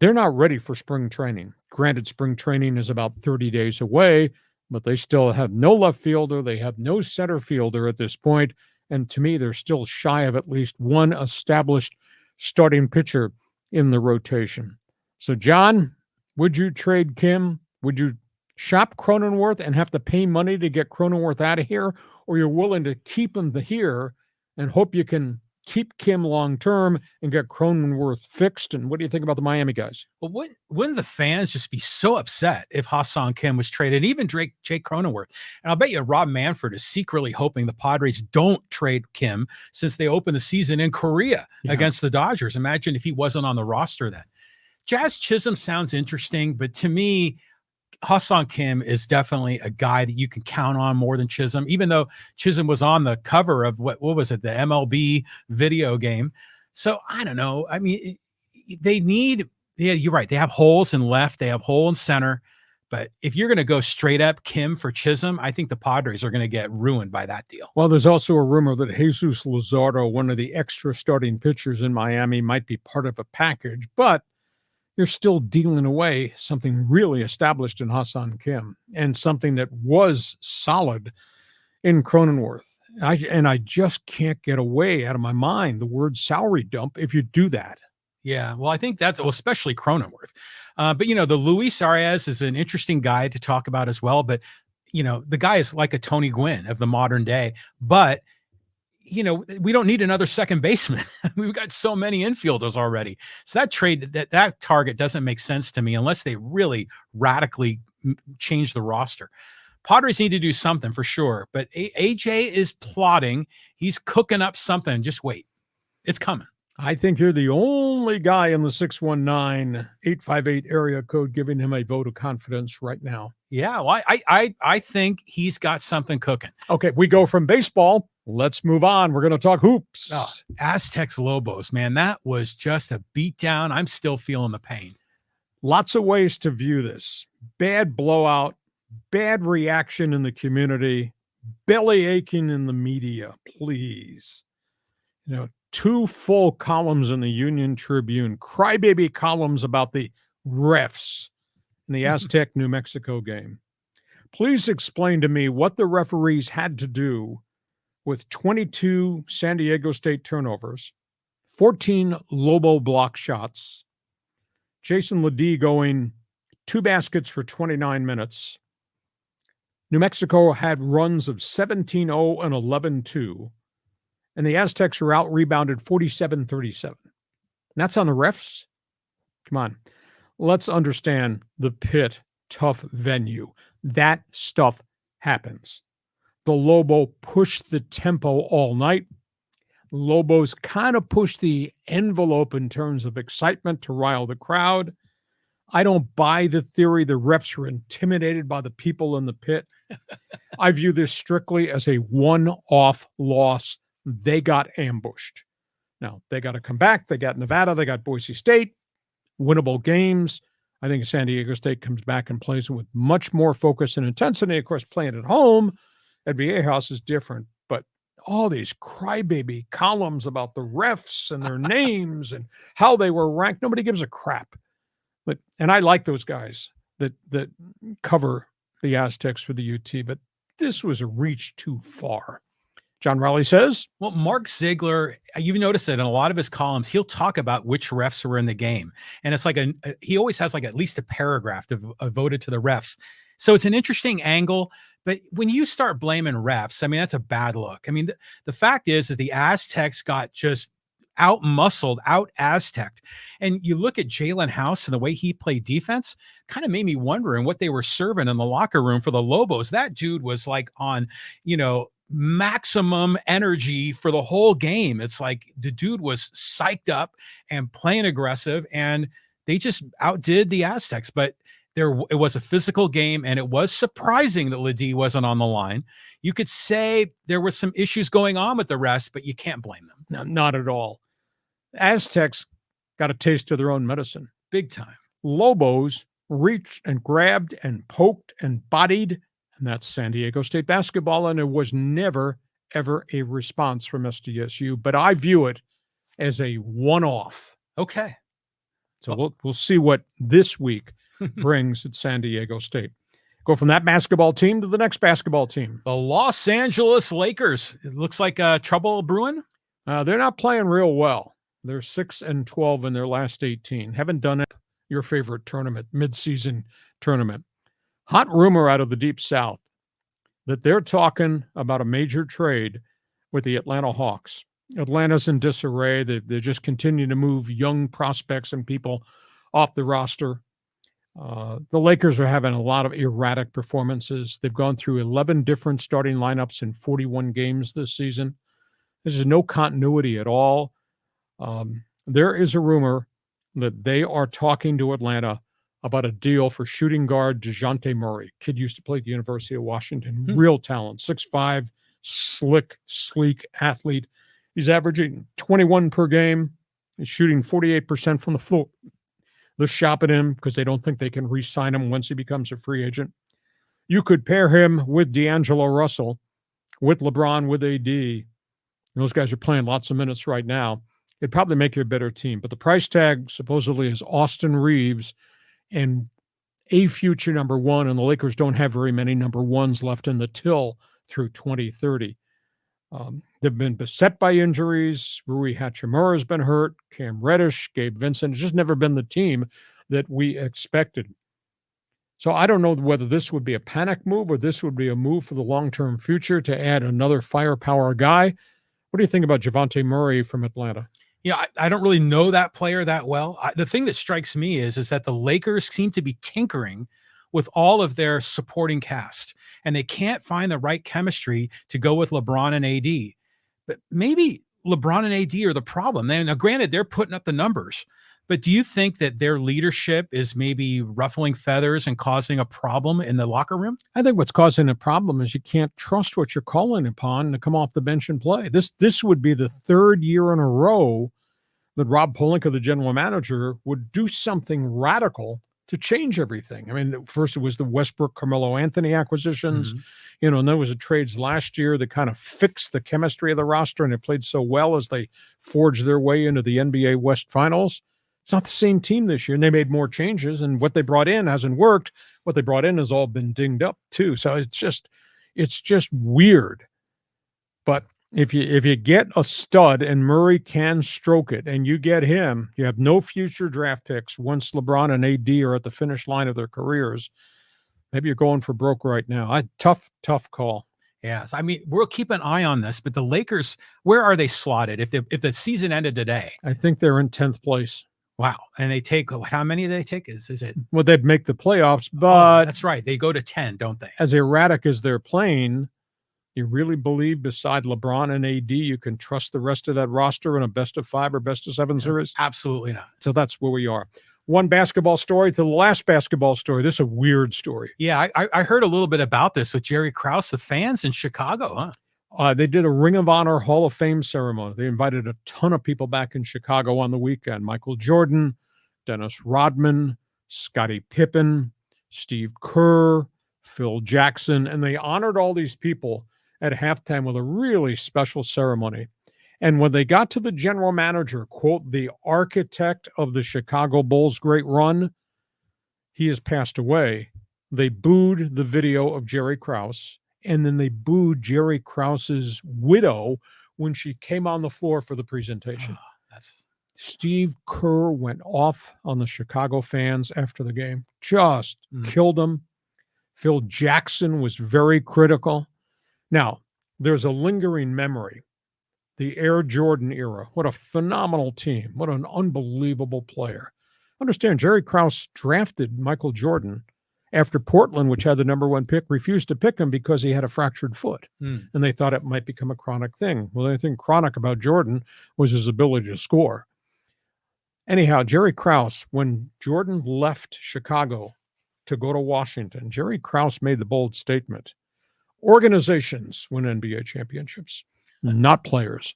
They're not ready for spring training. Granted, spring training is about 30 days away. but they still have no left fielder. They have no center fielder at this point. And to me, they're still shy of at least one established starting pitcher in the rotation. So, John, would you trade Kim? Would you shop Cronenworth and have to pay money to get Cronenworth out of here? Or you're willing to keep him here and hope you can keep Kim long-term and get Cronenworth fixed? And what do you think about the Miami guys? Well, wouldn't the fans just be so upset if Ha-Seong Kim was traded, and even Jake Cronenworth? And I'll bet you Rob Manfred is secretly hoping the Padres don't trade Kim since they opened the season in Korea against the Dodgers. Imagine if he wasn't on the roster then. Jazz Chisholm sounds interesting, but to me, Ha-Seong Kim is definitely a guy that you can count on more than Chisholm, even though Chisholm was on the cover of what was it, the MLB video game. So I don't know. I mean, they need, you're right. They have holes in left, they have hole in center. But if you're going to go straight up Kim for Chisholm, I think the Padres are going to get ruined by that deal. Well, there's also a rumor that Jesus Luzardo, one of the extra starting pitchers in Miami, might be part of a package, but you're still dealing away something really established in Ha-Seong Kim and something that was solid in Cronenworth. I just can't get away out of my mind the word salary dump if you do that. Yeah, well, I think that's, well, especially Cronenworth. But, the Luis Arias is an interesting guy to talk about as well. But, the guy is like a Tony Gwynn of the modern day. But, we don't need another second baseman. We've got so many infielders already. So that trade, that target doesn't make sense to me unless they really radically change the roster. Padres need to do something for sure. But AJ is plotting. He's cooking up something. Just wait. It's coming. I think you're the only guy in the 619-858 area code giving him a vote of confidence right now. Yeah, well, I think he's got something cooking. Okay, we go from baseball. Let's move on. We're going to talk hoops. Oh, Aztecs Lobos, man, that was just a beatdown. I'm still feeling the pain. Lots of ways to view this. Bad blowout, bad reaction in the community, belly aching in the media, please. 2 full columns in the Union Tribune, crybaby columns about the refs in the Aztec New Mexico game. Please explain to me what the referees had to do with 22 San Diego State turnovers, 14 Lobo block shots, Jason Ledee going 2 baskets for 29 minutes. New Mexico had runs of 17-0 and 11-2. And the Aztecs are out rebounded 47-37. And that's on the refs? Come on. Let's understand the pit, tough venue. That stuff happens. The Lobo pushed the tempo all night. Lobos kind of pushed the envelope in terms of excitement to rile the crowd. I don't buy the theory the refs were intimidated by the people in the pit. I view this strictly as a one-off loss. They got ambushed. Now, they got to come back. They got Nevada. They got Boise State. Winnable games. I think San Diego State comes back and plays with much more focus and intensity. Of course, playing at home at Viejas is different. But all these crybaby columns about the refs and their names and how they were ranked, nobody gives a crap. And I like those guys that cover the Aztecs for the UT, but this was a reach too far. John Raleigh says, well, Mark Ziegler, you've noticed that in a lot of his columns, he'll talk about which refs were in the game. And it's like he always has like at least a paragraph devoted to the refs. So it's an interesting angle. But when you start blaming refs, I mean, that's a bad look. I mean, the fact is the Aztecs got just out-muscled, out-Aztec'd. And you look at Jalen House and the way he played defense, kind of made me wondering what they were serving in the locker room for the Lobos. That dude was like on, maximum energy for the whole game. It's like the dude was psyched up and playing aggressive, and they just outdid the Aztecs. But it was a physical game, and it was surprising that Ledee wasn't on the line. You could say there were some issues going on with the rest, but you can't blame them. No, not at all. Aztecs got a taste of their own medicine. Big time. Lobos reached and grabbed and poked and bodied, and that's San Diego State basketball, and there was never, ever a response from SDSU, but I view it as a one-off. Okay. So we'll see what this week brings at San Diego State. Go from that basketball team to the next basketball team. The Los Angeles Lakers. It looks like trouble brewing. They're not playing real well. They're 6-12 in their last 18. Haven't done it. Your favorite tournament, midseason tournament. Hot rumor out of the Deep South that they're talking about a major trade with the Atlanta Hawks. Atlanta's in disarray. They just continue to move young prospects and people off the roster. The Lakers are having a lot of erratic performances. They've gone through 11 different starting lineups in 41 games this season. There's no continuity at all. There is a rumor that they are talking to Atlanta about a deal for shooting guard DeJounte Murray. Kid used to play at the University of Washington. Real talent, 6'5", slick, sleek athlete. He's averaging 21 per game. He's shooting 48% from the floor. They're shopping him because they don't think they can re-sign him once he becomes a free agent. You could pair him with D'Angelo Russell, with LeBron, with AD. Those guys are playing lots of minutes right now. It'd probably make you a better team. But the price tag supposedly is Austin Reeves and a future number one, and the Lakers don't have very many number ones left in the till through 2030. They've been beset by injuries. Rui Hachimura has been hurt. Cam Reddish, Gabe Vincent. It's just never been the team that we expected. So I don't know whether this would be a panic move or this would be a move for the long-term future to add another firepower guy. What do you think about Javonte Murray from Atlanta? Yeah, I don't really know that player that well. The thing that strikes me is that the Lakers seem to be tinkering with all of their supporting cast, and they can't find the right chemistry to go with LeBron and AD. But maybe LeBron and AD are the problem. Now, granted, they're putting up the numbers, but do you think that their leadership is maybe ruffling feathers and causing a problem in the locker room? I think what's causing a problem is you can't trust what you're calling upon to come off the bench and play. This would be the third year in a row that Rob Pelinka, the general manager, would do something radical to change everything. I mean, first it was the Westbrook, Carmelo Anthony acquisitions, and there was a trades last year that kind of fixed the chemistry of the roster, and it played so well as they forged their way into the NBA West Finals. It's not the same team this year, and they made more changes, and what they brought in hasn't worked. What they brought in has all been dinged up too. So it's just weird. But if you get a stud and Murray can stroke it and you get him, you have no future draft picks once LeBron and AD are at the finish line of their careers. Maybe you're going for broke right now. Tough call. Yes. I mean, we'll keep an eye on this, but the Lakers, where are they slotted if the season ended today? I think they're in 10th place. Wow. And they take, how many do they take? Is it? Well, they'd make the playoffs, but that's right. They go to 10, don't they? As erratic as they're playing, you really believe beside LeBron and AD, you can trust the rest of that roster in a best of 5 or best of 7 series? Absolutely not. So that's where we are. One basketball story to the last basketball story. This is a weird story. Yeah, I heard a little bit about this with Jerry Krause, the fans in Chicago, huh? They did a Ring of Honor Hall of Fame ceremony. They invited a ton of people back in Chicago on the weekend. Michael Jordan, Dennis Rodman, Scottie Pippen, Steve Kerr, Phil Jackson, and they honored all these people at halftime with a really special ceremony. And when they got to the general manager, quote, the architect of the Chicago Bulls' great run, he has passed away. They booed the video of Jerry Krause, and then they booed Jerry Krause's widow when she came on the floor for the presentation. Steve Kerr went off on the Chicago fans after the game, just killed them. Phil Jackson was very critical. Now, there's a lingering memory. The Air Jordan era. What a phenomenal team. What an unbelievable player. Understand, Jerry Krause drafted Michael Jordan after Portland, which had the number 1 pick, refused to pick him because he had a fractured foot. And they thought it might become a chronic thing. Well, the thing chronic about Jordan was his ability to score. Anyhow, Jerry Krause, when Jordan left Chicago to go to Washington, Jerry Krause made the bold statement, organizations win NBA championships, not players.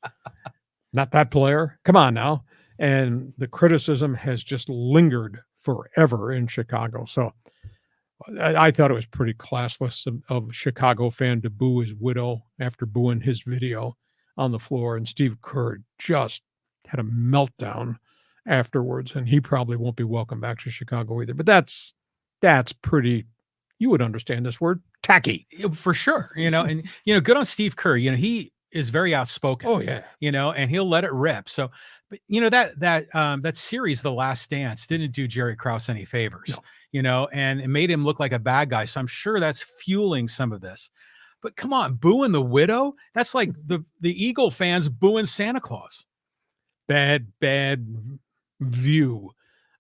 Not that player. Come on now. And the criticism has just lingered forever in Chicago. So I thought it was pretty classless of a Chicago fan to boo his widow after booing his video on the floor. And Steve Kerr just had a meltdown afterwards. And he probably won't be welcome back to Chicago either. But that's pretty you would understand this word, tacky. For sure. And, good on Steve Kerr. He is very outspoken. Oh, yeah. And he'll let it rip. So, but that series, The Last Dance, didn't do Jerry Krause any favors, and it made him look like a bad guy. So I'm sure that's fueling some of this. But come on, booing the widow? That's like the Eagle fans booing Santa Claus. Bad view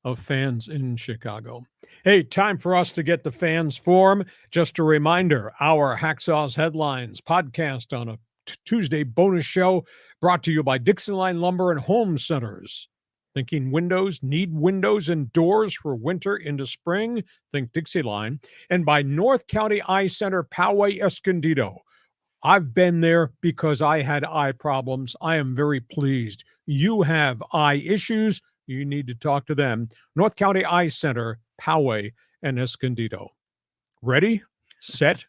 of fans in Chicago. Hey, time for us to get the fans form. Just a reminder, our Hacksaw's Headlines podcast on a Tuesday bonus show brought to you by Dixieline Lumber and Home Centers. Thinking windows, need windows and doors for winter into spring? Think Dixieline. And by North County Eye Center, Poway, Escondido. I've been there because I had eye problems. I am very pleased. You have eye issues. You need to talk to them. North County Eye Center, Poway, and Escondido. Ready, set,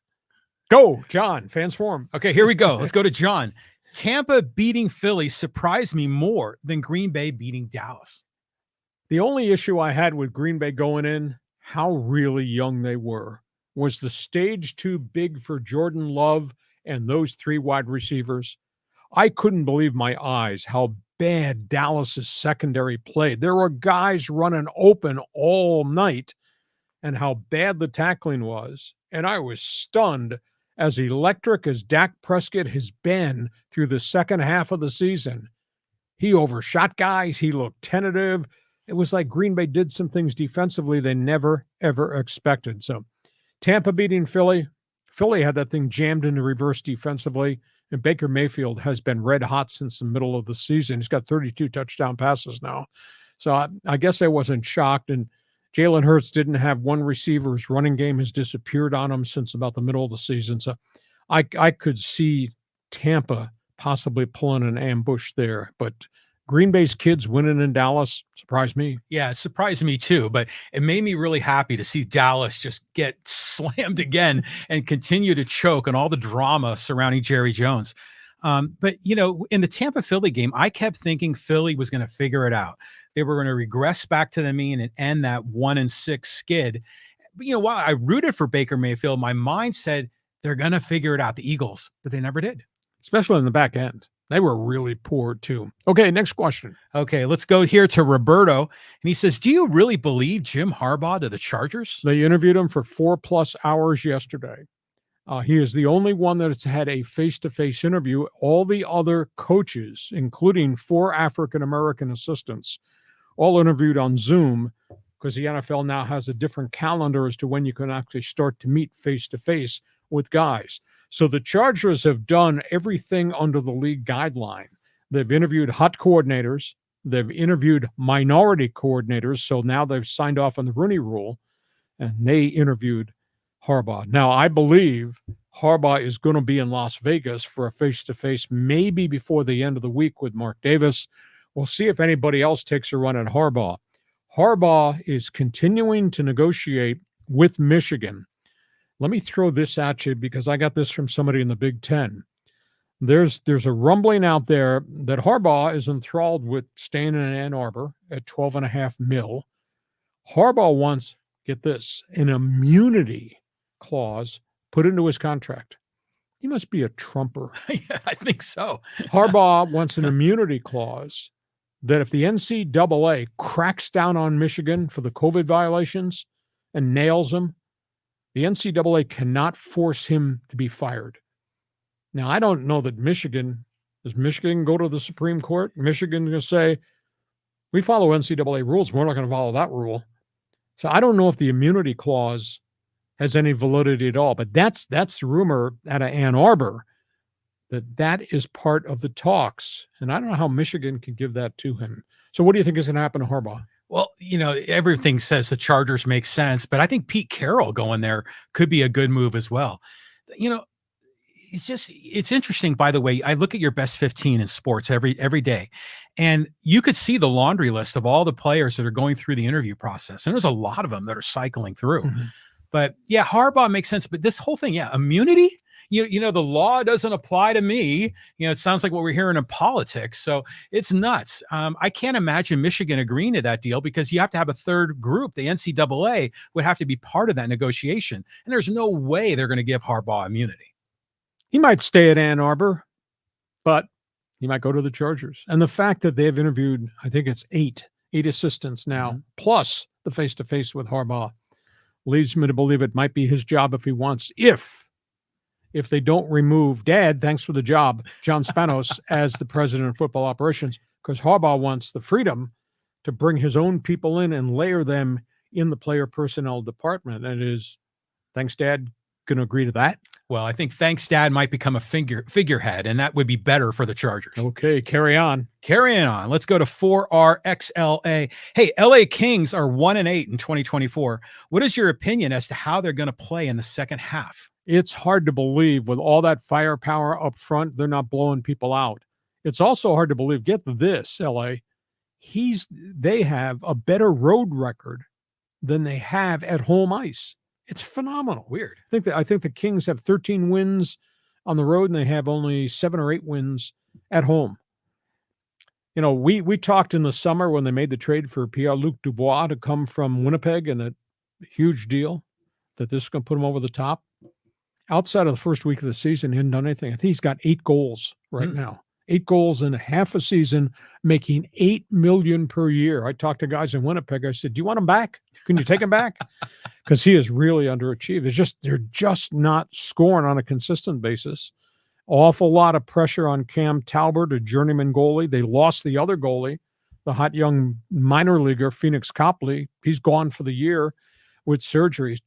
go. John, fans forum. Okay, here we go. Let's go to John. Tampa beating Philly surprised me more than Green Bay beating Dallas. The only issue I had with Green Bay going in, how really young they were. Was the stage too big for Jordan Love and those three wide receivers? I couldn't believe my eyes how bad Dallas's secondary played. There were guys running open all night, and how bad the tackling was. And I was stunned. As electric as Dak Prescott has been through the second half of the season, he overshot guys. He looked tentative. It was like Green Bay did some things defensively they never, ever expected. So Tampa beating Philly. Philly had that thing jammed into reverse defensively, and Baker Mayfield has been red hot since the middle of the season. He's got 32 touchdown passes now. So I guess I wasn't shocked. And Jalen Hurts didn't have one receiver. His running game has disappeared on him since about the middle of the season. So I could see Tampa possibly pulling an ambush there. But Green Bay's kids winning in Dallas surprised me. Yeah, it surprised me too. But it made me really happy to see Dallas just get slammed again and continue to choke on all the drama surrounding Jerry Jones. But, in the Tampa-Philly game, I kept thinking Philly was going to figure it out. They were going to regress back to the mean and end that 1-6 skid. But, while I rooted for Baker Mayfield, my mind said they're going to figure it out, the Eagles, but they never did. Especially in the back end. They were really poor, too. Okay, next question. Okay, let's go here to Roberto. And he says, do you really believe Jim Harbaugh to the Chargers? They interviewed him for 4+ hours yesterday. He is the only one that has had a face-to-face interview. All the other coaches, including 4 African-American assistants, all interviewed on Zoom because the NFL now has a different calendar as to when you can actually start to meet face-to-face with guys. So the Chargers have done everything under the league guideline. They've interviewed hot coordinators. They've interviewed minority coordinators. So now they've signed off on the Rooney Rule, and they interviewed Harbaugh. Now, I believe Harbaugh is going to be in Las Vegas for a face-to-face maybe before the end of the week with Mark Davis. We'll see if anybody else takes a run at Harbaugh. Harbaugh is continuing to negotiate with Michigan. Let me throw this at you because I got this from somebody in the Big Ten. There's a rumbling out there that Harbaugh is enthralled with staying in Ann Arbor at $12.5 million. Harbaugh wants, get this, an immunity clause put into his contract. He must be a Trumper. Yeah, I think so. Harbaugh wants an immunity clause that if the NCAA cracks down on Michigan for the COVID violations and nails them, the NCAA cannot force him to be fired. Now, I don't know that does Michigan go to the Supreme Court? Michigan going to say, we follow NCAA rules. We're not going to follow that rule. So I don't know if the immunity clause has any validity at all, but that's the rumor out of Ann Arbor that is part of the talks. And I don't know how Michigan can give that to him. So what do you think is going to happen to Harbaugh? Well, everything says the Chargers make sense, but I think Pete Carroll going there could be a good move as well. It's interesting, by the way. I look at your best 15 in sports every day, and you could see the laundry list of all the players that are going through the interview process. And there's a lot of them that are cycling through. Mm-hmm. But yeah, Harbaugh makes sense. But this whole thing, immunity, The law doesn't apply to me. It sounds like what we're hearing in politics. So it's nuts. I can't imagine Michigan agreeing to that deal because you have to have a third group. The NCAA would have to be part of that negotiation. And there's no way they're going to give Harbaugh immunity. He might stay at Ann Arbor, but he might go to the Chargers. And the fact that they've interviewed, I think it's eight assistants now, plus the face-to-face with Harbaugh, leads me to believe it might be his job if he wants, if they don't remove Dad, thanks for the job, John Spanos, as the president of football operations, because Harbaugh wants the freedom to bring his own people in and layer them in the player personnel department. And is, thanks Dad, going to agree to that? Well, I think thanks Dad might become a figurehead, and that would be better for the Chargers. Okay, carry on. Carrying on. Let's go to 4RXLA. Hey, LA Kings are 1-8 in 2024. What is your opinion as to how they're going to play in the second half? It's hard to believe with all that firepower up front, they're not blowing people out. It's also hard to believe, get this, LA, they have a better road record than they have at home ice. It's phenomenal. Weird. I think the Kings have 13 wins on the road, and they have only 7 or 8 wins at home. We talked in the summer when they made the trade for Pierre-Luc Dubois to come from Winnipeg, and a huge deal that this is going to put him over the top. Outside of the first week of the season, he hadn't done anything. I think he's got 8 goals right now. 8 goals in half a season, making $8 million per year. I talked to guys in Winnipeg. I said, "Do you want him back? Can you take him back?" Because he is really underachieved. They're just not scoring on a consistent basis. Awful lot of pressure on Cam Talbot, a journeyman goalie. They lost the other goalie, the hot young minor leaguer, Phoenix Copley. He's gone for the year with surgery.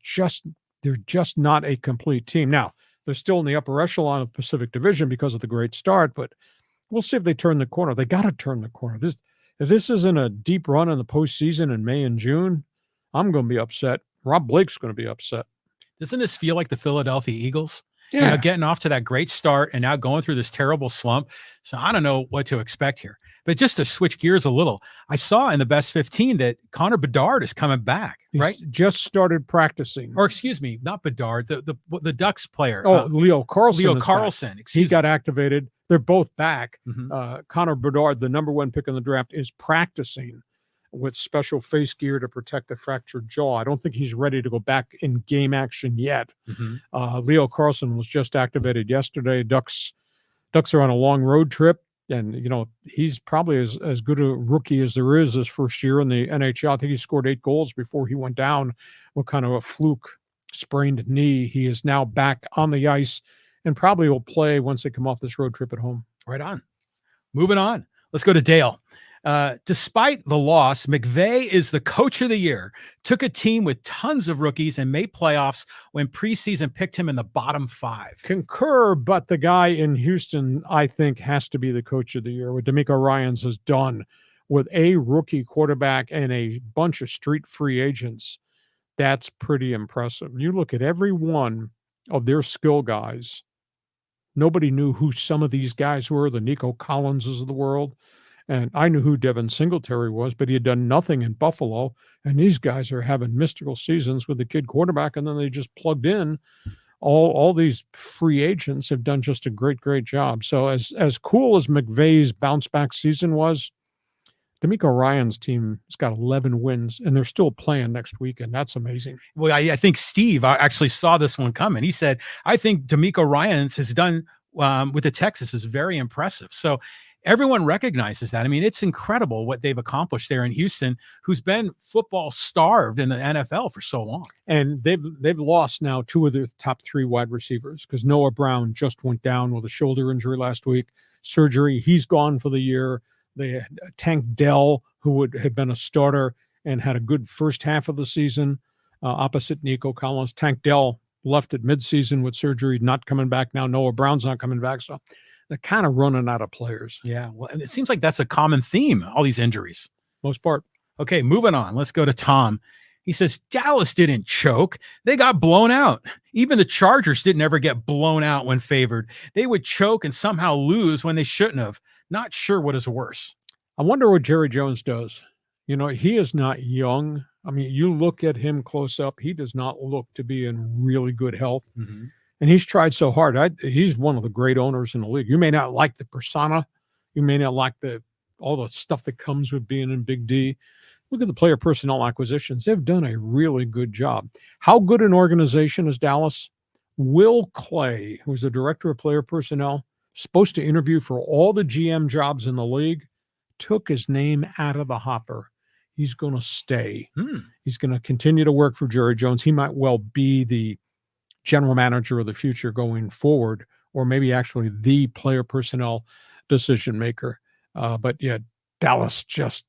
They're just not a complete team. Now, they're still in the upper echelon of Pacific Division because of the great start, but we'll see if they turn the corner. They got to turn the corner. If this isn't a deep run in the postseason in May and June, I'm going to be upset. Rob Blake's going to be upset. Doesn't this feel like the Philadelphia Eagles? Yeah. Getting off to that great start and now going through this terrible slump. So I don't know what to expect here. But just to switch gears a little, I saw in the best 15 that Connor Bedard is coming back, right? He's just started practicing. Or excuse me, not Bedard, the Ducks player. Leo Carlson. Leo Carlson. He got activated. They're both back. Mm-hmm. Connor Bedard, the number 1 pick in the draft, is practicing with special face gear to protect the fractured jaw. I don't think he's ready to go back in game action yet. Mm-hmm. Leo Carlson was just activated yesterday. Ducks are on a long road trip, and he's probably as good a rookie as there is his first year in the NHL. I think he scored 8 goals before he went down with kind of a fluke sprained knee. He is now back on the ice and probably will play once they come off this road trip at home. Right on. Moving on. Let's go to Dale. Despite the loss, McVay is the coach of the year. Took a team with tons of rookies and made playoffs when preseason picked him in the bottom 5. Concur, but the guy in Houston, I think, has to be the coach of the year. What DeMeco Ryans has done with a rookie quarterback and a bunch of street free agents, that's pretty impressive. You look at every one of their skill guys. Nobody knew who some of these guys were, the Nico Collinses of the world. And I knew who Devin Singletary was, but he had done nothing in Buffalo. And these guys are having mystical seasons with the kid quarterback, and then they just plugged in. All these free agents have done just a great, great job. So as cool as McVay's bounce-back season was, DeMeco Ryans' team has got 11 wins, and they're still playing next week, and that's amazing. Well, I think Steve actually saw this one coming. He said, I think DeMeco Ryans has done with the Texans is very impressive. So everyone recognizes that. I mean, it's incredible what they've accomplished there in Houston, who's been football starved in the NFL for so long. And they've lost now 2 of their top 3 wide receivers because Noah Brown just went down with a shoulder injury last week. Surgery, he's gone for the year. They had Tank Dell, who had been a starter and had a good first half of the season, opposite Nico Collins. Tank Dell left at midseason with surgery, not coming back now. Noah Brown's not coming back, so they're kind of running out of players. Yeah, well, it seems like that's a common theme, all these injuries. Most part. Okay, moving on. Let's go to Tom. He says, Dallas didn't choke. They got blown out. Even the Chargers didn't ever get blown out when favored. They would choke and somehow lose when they shouldn't have. Not sure what is worse. I wonder what Jerry Jones does. He is not young. I mean, you look at him close up, he does not look to be in really good health. Mm-hmm. And he's tried so hard. He's one of the great owners in the league. You may not like the persona. You may not like all the stuff that comes with being in Big D. Look at the player personnel acquisitions. They've done a really good job. How good an organization is Dallas? Will Clay, who's the director of player personnel, supposed to interview for all the GM jobs in the league, took his name out of the hopper. He's going to stay. He's going to continue to work for Jerry Jones. He might well be the general manager of the future going forward, or maybe actually the player personnel decision maker. But yeah, Dallas just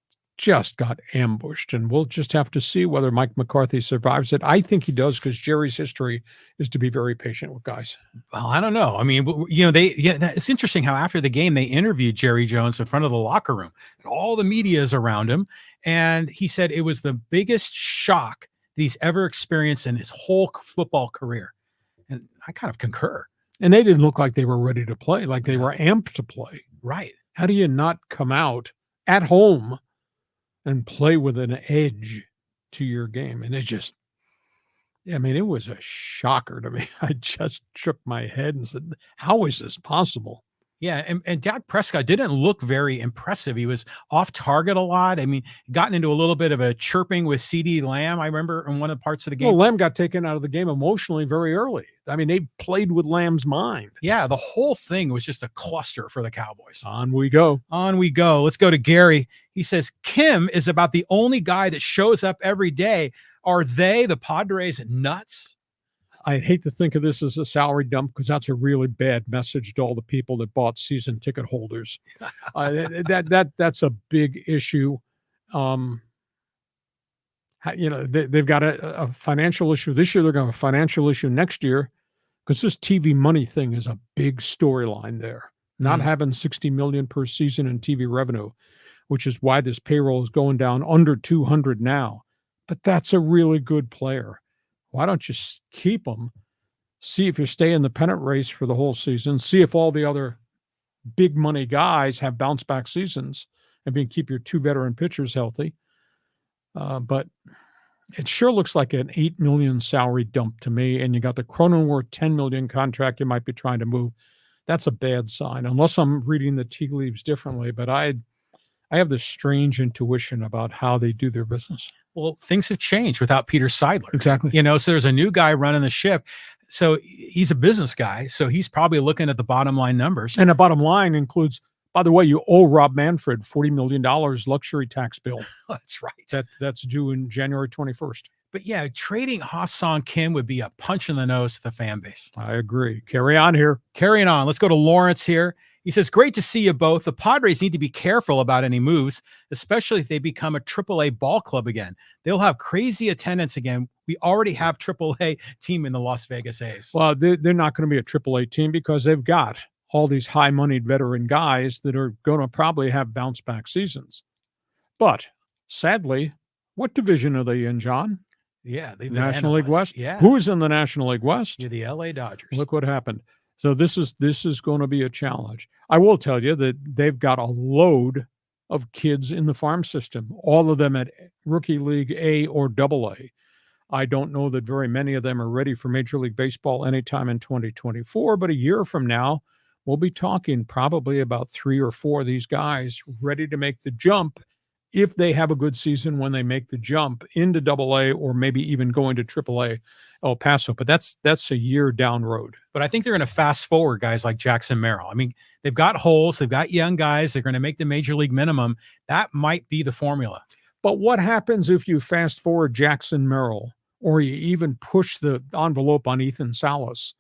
got ambushed, and we'll just have to see whether Mike McCarthy survives it. I think he does, because Jerry's history is to be very patient with guys. Well, I don't know. I mean, it's interesting how after the game they interviewed Jerry Jones in front of the locker room, and all the media is around him, and he said it was the biggest shock that he's ever experienced in his whole football career. And I kind of concur. And they didn't look like they were ready to play, like they were amped to play. Right. How do you not come out at home and play with an edge to your game? And it was a shocker to me. I just shook my head and said, how is this possible? Yeah, and Dak Prescott didn't look very impressive. He was off target a lot. I mean, gotten into a little bit of a chirping with CeeDee Lamb, I remember, in one of the parts of the game. Well, Lamb got taken out of the game emotionally very early. I mean, they played with Lamb's mind. Yeah, the whole thing was just a cluster for the Cowboys. On we go. On we go. Let's go to Gary. He says, Kim is about the only guy that shows up every day. Are they, the Padres, nuts? I hate to think of this as a salary dump, because that's a really bad message to all the people that bought season ticket holders. That's a big issue. They've got a financial issue this year. They're going to have a financial issue next year, because this TV money thing is a big storyline there. Not having $60 million per season in TV revenue, which is why this payroll is going down under 200 now. But that's a really good player. Why don't you keep them? See if you stay in the pennant race for the whole season. See if all the other big money guys have bounce back seasons, and you can keep your two veteran pitchers healthy. But it sure looks like an $8 million salary dump to me. And you got the Cronenworth $10 million contract you might be trying to move. That's a bad sign, unless I'm reading the tea leaves differently. But I have this strange intuition about how they do their business. Well, things have changed without Peter Seidler. Exactly. So there's a new guy running the ship. So he's a business guy. So he's probably looking at the bottom line numbers. And the bottom line includes, by the way, you owe Rob Manfred $40 million luxury tax bill. That's right. That's due in January 21st. But yeah, trading Hacksaw Kim would be a punch in the nose to the fan base. I agree. Carry on here. Carrying on. Let's go to Lawrence here. He says, great to see you both. The Padres need to be careful about any moves, especially if they become a AAA ball club again. They'll have crazy attendance again. We already have AAA team in the Las Vegas A's. Well, they're not going to be a AAA team, because they've got all these high-moneyed veteran guys that are going to probably have bounce-back seasons. But sadly, what division are they in, John? Yeah, the National League West. Yeah. Who is in the National League West? Yeah, the LA Dodgers. Look what happened. So this is going to be a challenge. I will tell you that they've got a load of kids in the farm system, all of them at Rookie League A or AA. I don't know that very many of them are ready for Major League Baseball anytime in 2024, but a year from now, we'll be talking probably about 3 or 4 of these guys ready to make the jump, if they have a good season when they make the jump into AA, or maybe even going to AAA El Paso. But that's a year down road. But I think they're going to fast forward guys like Jackson Merrill. I mean, they've got holes. They've got young guys. They're going to make the major league minimum. That might be the formula. But what happens if you fast forward Jackson Merrill, or you even push the envelope on Ethan Salas,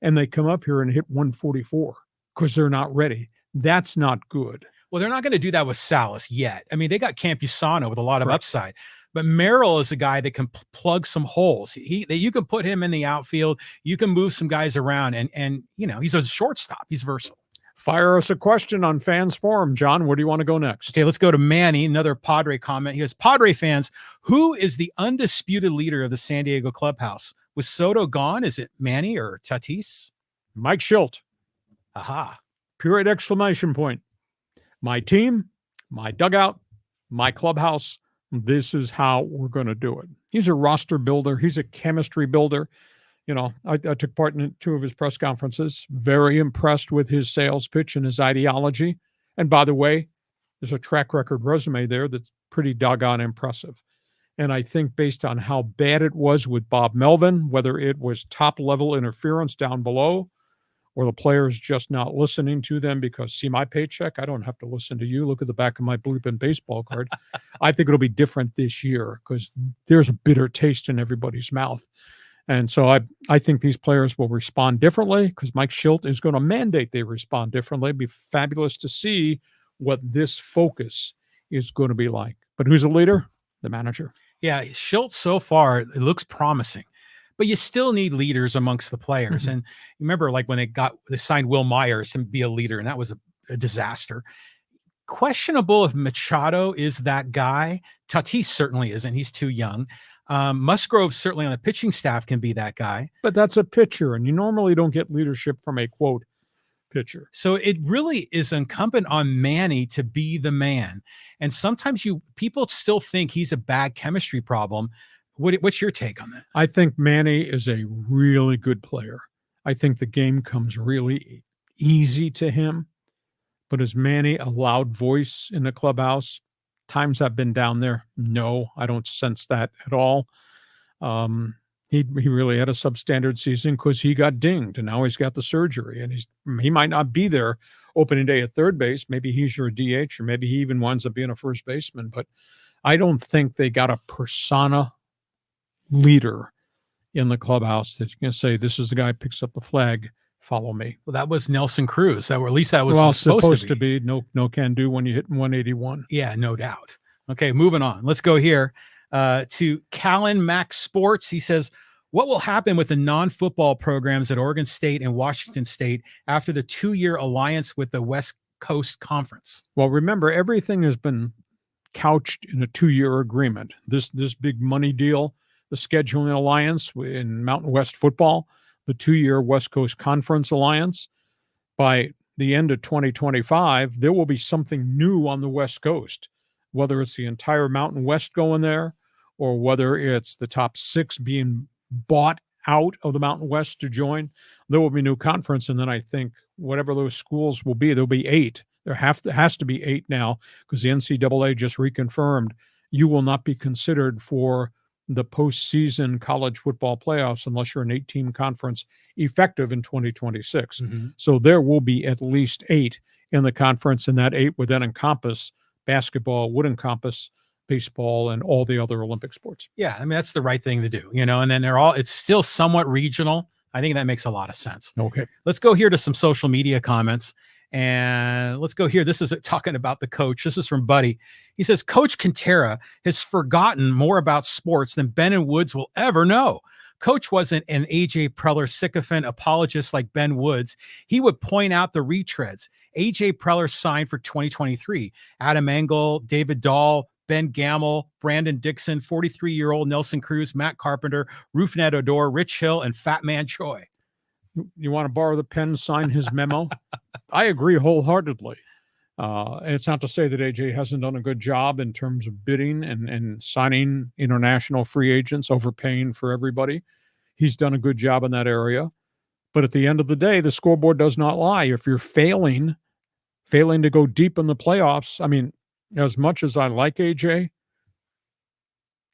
and they come up here and hit 144 because they're not ready? That's not good. Well, they're not going to do that with Salas yet. I mean, they got Campusano with a lot of upside, but Merrill is a guy that can plug some holes. You can put him in the outfield. You can move some guys around, and he's a shortstop. He's versatile. Fire us a question on Fans Forum, John. Where do you want to go next? Okay, let's go to Manny, another Padre comment. He goes, Padre fans, who is the undisputed leader of the San Diego clubhouse? Was Soto gone? Is it Manny or Tatis? Mike Schilt. Aha. Period, exclamation point. My team, my dugout, my clubhouse, this is how we're going to do it. He's a roster builder. He's a chemistry builder. I took part in 2 of his press conferences. Very impressed with his sales pitch and his ideology. And by the way, there's a track record resume there that's pretty doggone impressive. And I think based on how bad it was with Bob Melvin, whether it was top-level interference down below or the players just not listening to them because, see my paycheck, I don't have to listen to you. Look at the back of my bleeping baseball card. I think it'll be different this year because there's a bitter taste in everybody's mouth. And so I think these players will respond differently because Mike Shildt is going to mandate they respond differently. It'd be fabulous to see what this focus is going to be like. But who's the leader? The manager. Yeah, Shildt so far, it looks promising. But you still need leaders amongst the players. And you remember like when they signed Will Myers to be a leader, and that was a disaster. Questionable if Machado is that guy. Tatis certainly isn't. He's too young. Musgrove certainly on the pitching staff can be that guy. But that's a pitcher, and you normally don't get leadership from a, quote, pitcher. So it really is incumbent on Manny to be the man. And sometimes people still think he's a bad chemistry problem. What's your take on that? I think Manny is a really good player. I think the game comes really easy to him. But is Manny a loud voice in the clubhouse? Times I've been down there, no, I don't sense that at all. He really had a substandard season because he got dinged, and now he's got the surgery, and he might not be there opening day at third base. Maybe he's your DH, or maybe he even winds up being a first baseman. But I don't think they got a persona leader in the clubhouse that you can say, this is the guy who picks up the flag, follow me. Well, that was Nelson Cruz. Or at least that was supposed to be. No can do when you hit 181. Yeah, no doubt. Okay, moving on. Let's go here to Callan Max Sports. He says, what will happen with the non-football programs at Oregon State and Washington State after the 2-year alliance with the West Coast Conference? Well, remember, everything has been couched in a 2-year agreement. This big money deal, the scheduling alliance in Mountain West football, the 2-year West Coast Conference alliance. By the end of 2025, there will be something new on the West Coast, whether it's the entire Mountain West going there or whether it's the top 6 being bought out of the Mountain West to join. There will be a new conference, and then I think whatever those schools will be, there'll be 8. There has to be 8 now because the NCAA just reconfirmed you will not be considered for the postseason college football playoffs unless you're an 8-team conference effective in 2026. So there will be at least 8 in the conference, and that 8 would then encompass basketball, would encompass baseball, and all the other Olympic sports. Yeah, I mean, that's the right thing to do, and then it's still somewhat regional. I think that makes a lot of sense. Okay. Let's go here to some social media comments. And let's go here. This is talking about the coach. This is from Buddy. He says, Coach Quintera has forgotten more about sports than Ben and Woods will ever know. Coach wasn't an A.J. Preller sycophant apologist like Ben Woods. He would point out the retreads. A.J. Preller signed for 2023. Adam Engel, David Dahl, Ben Gamble, Brandon Dixon, 43-year-old Nelson Cruz, Matt Carpenter, Rufnet Odor, Rich Hill, and Fat Man Choi. You want to borrow the pen, sign his memo? I agree wholeheartedly. And it's not to say that AJ hasn't done a good job in terms of bidding and signing international free agents, overpaying for everybody. He's done a good job in that area. But at the end of the day, the scoreboard does not lie. If you're failing to go deep in the playoffs, I mean, as much as I like AJ,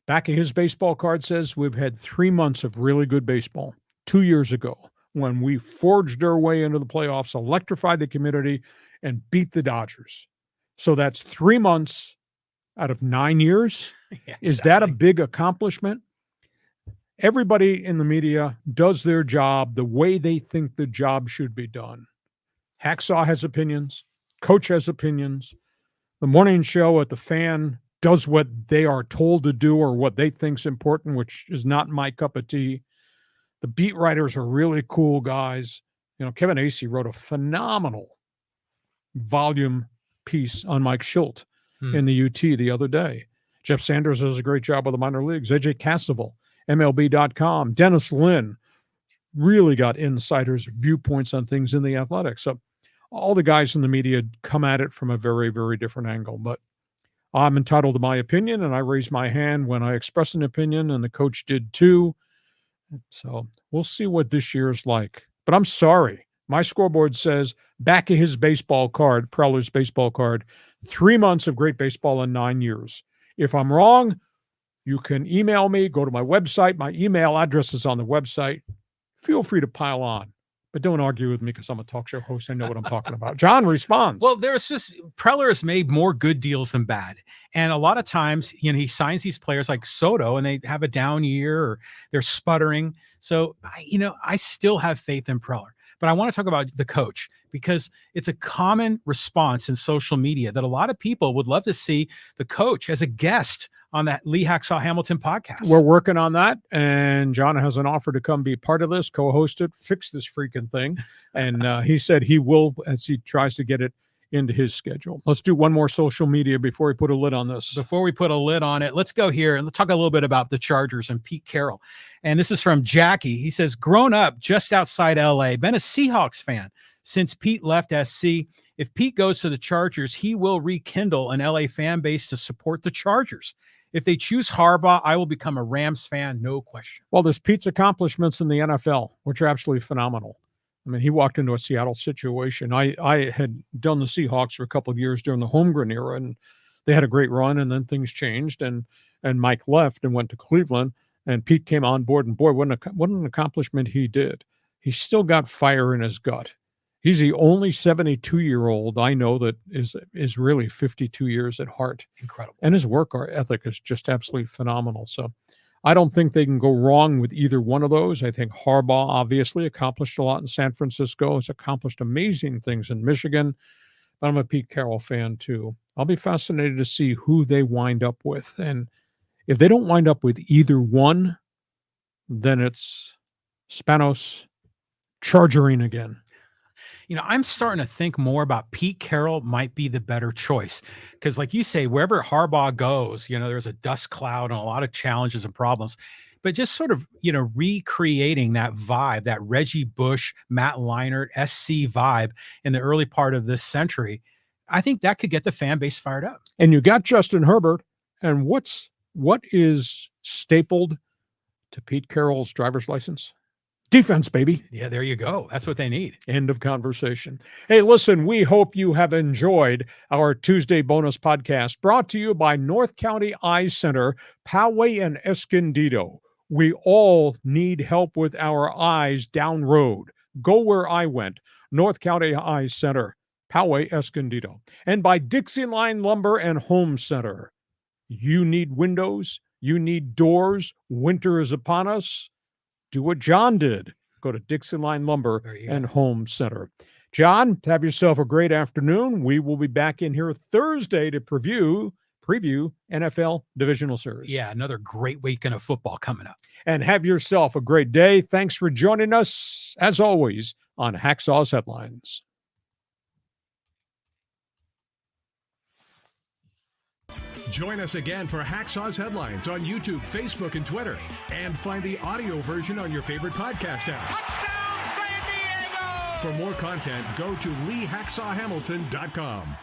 back of his baseball card says we've had 3 months of really good baseball. 2 years ago, when we forged our way into the playoffs, electrified the community, and beat the Dodgers. So that's 3 months out of 9 years. Yeah, exactly. Is that a big accomplishment? Everybody in the media does their job the way they think the job should be done. Hacksaw has opinions. Coach has opinions. The morning show at the Fan does what they are told to do or what they think's important, which is not my cup of tea. The beat writers are really cool guys. Kevin Acee wrote a phenomenal volume piece on Mike Shildt in the UT the other day. Jeff Sanders does a great job with the minor leagues. AJ Cassavell, MLB.com. Dennis Lynn really got insiders' viewpoints on things in the Athletics. So all the guys in the media come at it from a very, very different angle. But I'm entitled to my opinion, and I raise my hand when I express an opinion, and the coach did too. So we'll see what this year's like. But I'm sorry. My scoreboard says back of his baseball card, Preller's baseball card, 3 months of great baseball in 9 years. If I'm wrong, you can email me, go to my website. My email address is on the website. Feel free to pile on, but don't argue with me because I'm a talk show host. I know what I'm talking about. John responds. Well, there's just Preller has made more good deals than bad. And a lot of times, he signs these players like Soto and they have a down year or they're sputtering. So, I still have faith in Preller. But I want to talk about the coach because it's a common response in social media that a lot of people would love to see the coach as a guest on that Lee Hacksaw Hamilton podcast. We're working on that, and John has an offer to come be part of this, co-host it, fix this freaking thing. And he said he will as he tries to get it into his schedule. Let's do one more social media before we put a lid on this. Before we put a lid on it, let's go here and let's talk a little bit about the Chargers and Pete Carroll. And this is from Jackie. He says, grown up just outside LA, been a Seahawks fan since Pete left SC. If Pete goes to the Chargers, he will rekindle an LA fan base to support the Chargers. If they choose Harbaugh, I will become a Rams fan, no question. Well, there's Pete's accomplishments in the NFL, which are absolutely phenomenal. I mean, he walked into a Seattle situation. I had done the Seahawks for a couple of years during the Holmgren era, and they had a great run, and then things changed, and Mike left and went to Cleveland, and Pete came on board, and boy, what an accomplishment he did. He still got fire in his gut. He's the only 72-year-old I know that is really 52 years at heart. Incredible. And his work ethic is just absolutely phenomenal. So I don't think they can go wrong with either one of those. I think Harbaugh obviously accomplished a lot in San Francisco. Has accomplished amazing things in Michigan. But I'm a Pete Carroll fan too. I'll be fascinated to see who they wind up with. And if they don't wind up with either one, then it's Spanos chargering again. I'm starting to think more about Pete Carroll might be the better choice because, like you say, wherever Harbaugh goes, there's a dust cloud and a lot of challenges and problems. But just sort of, recreating that vibe, that Reggie Bush, Matt Leinart, SC vibe in the early part of this century, I think that could get the fan base fired up. And you got Justin Herbert. And what is stapled to Pete Carroll's driver's license? Defense, baby. Yeah, there you go. That's what they need. End of conversation. Hey, listen, we hope you have enjoyed our Tuesday bonus podcast brought to you by North County Eye Center, Poway and Escondido. We all need help with our eyes down road. Go where I went. North County Eye Center, Poway, Escondido. And by Dixieline Lumber and Home Center. You need windows. You need doors. Winter is upon us. Do what John did. Go to Dixieline Lumber and Home Center. John, have yourself a great afternoon. We will be back in here Thursday to preview NFL Divisional Series. Yeah, another great weekend of football coming up. And have yourself a great day. Thanks for joining us, as always, on Hacksaw's Headlines. Join us again for Hacksaw's Headlines on YouTube, Facebook, and Twitter. And find the audio version on your favorite podcast apps. For more content, go to LeeHacksawHamilton.com.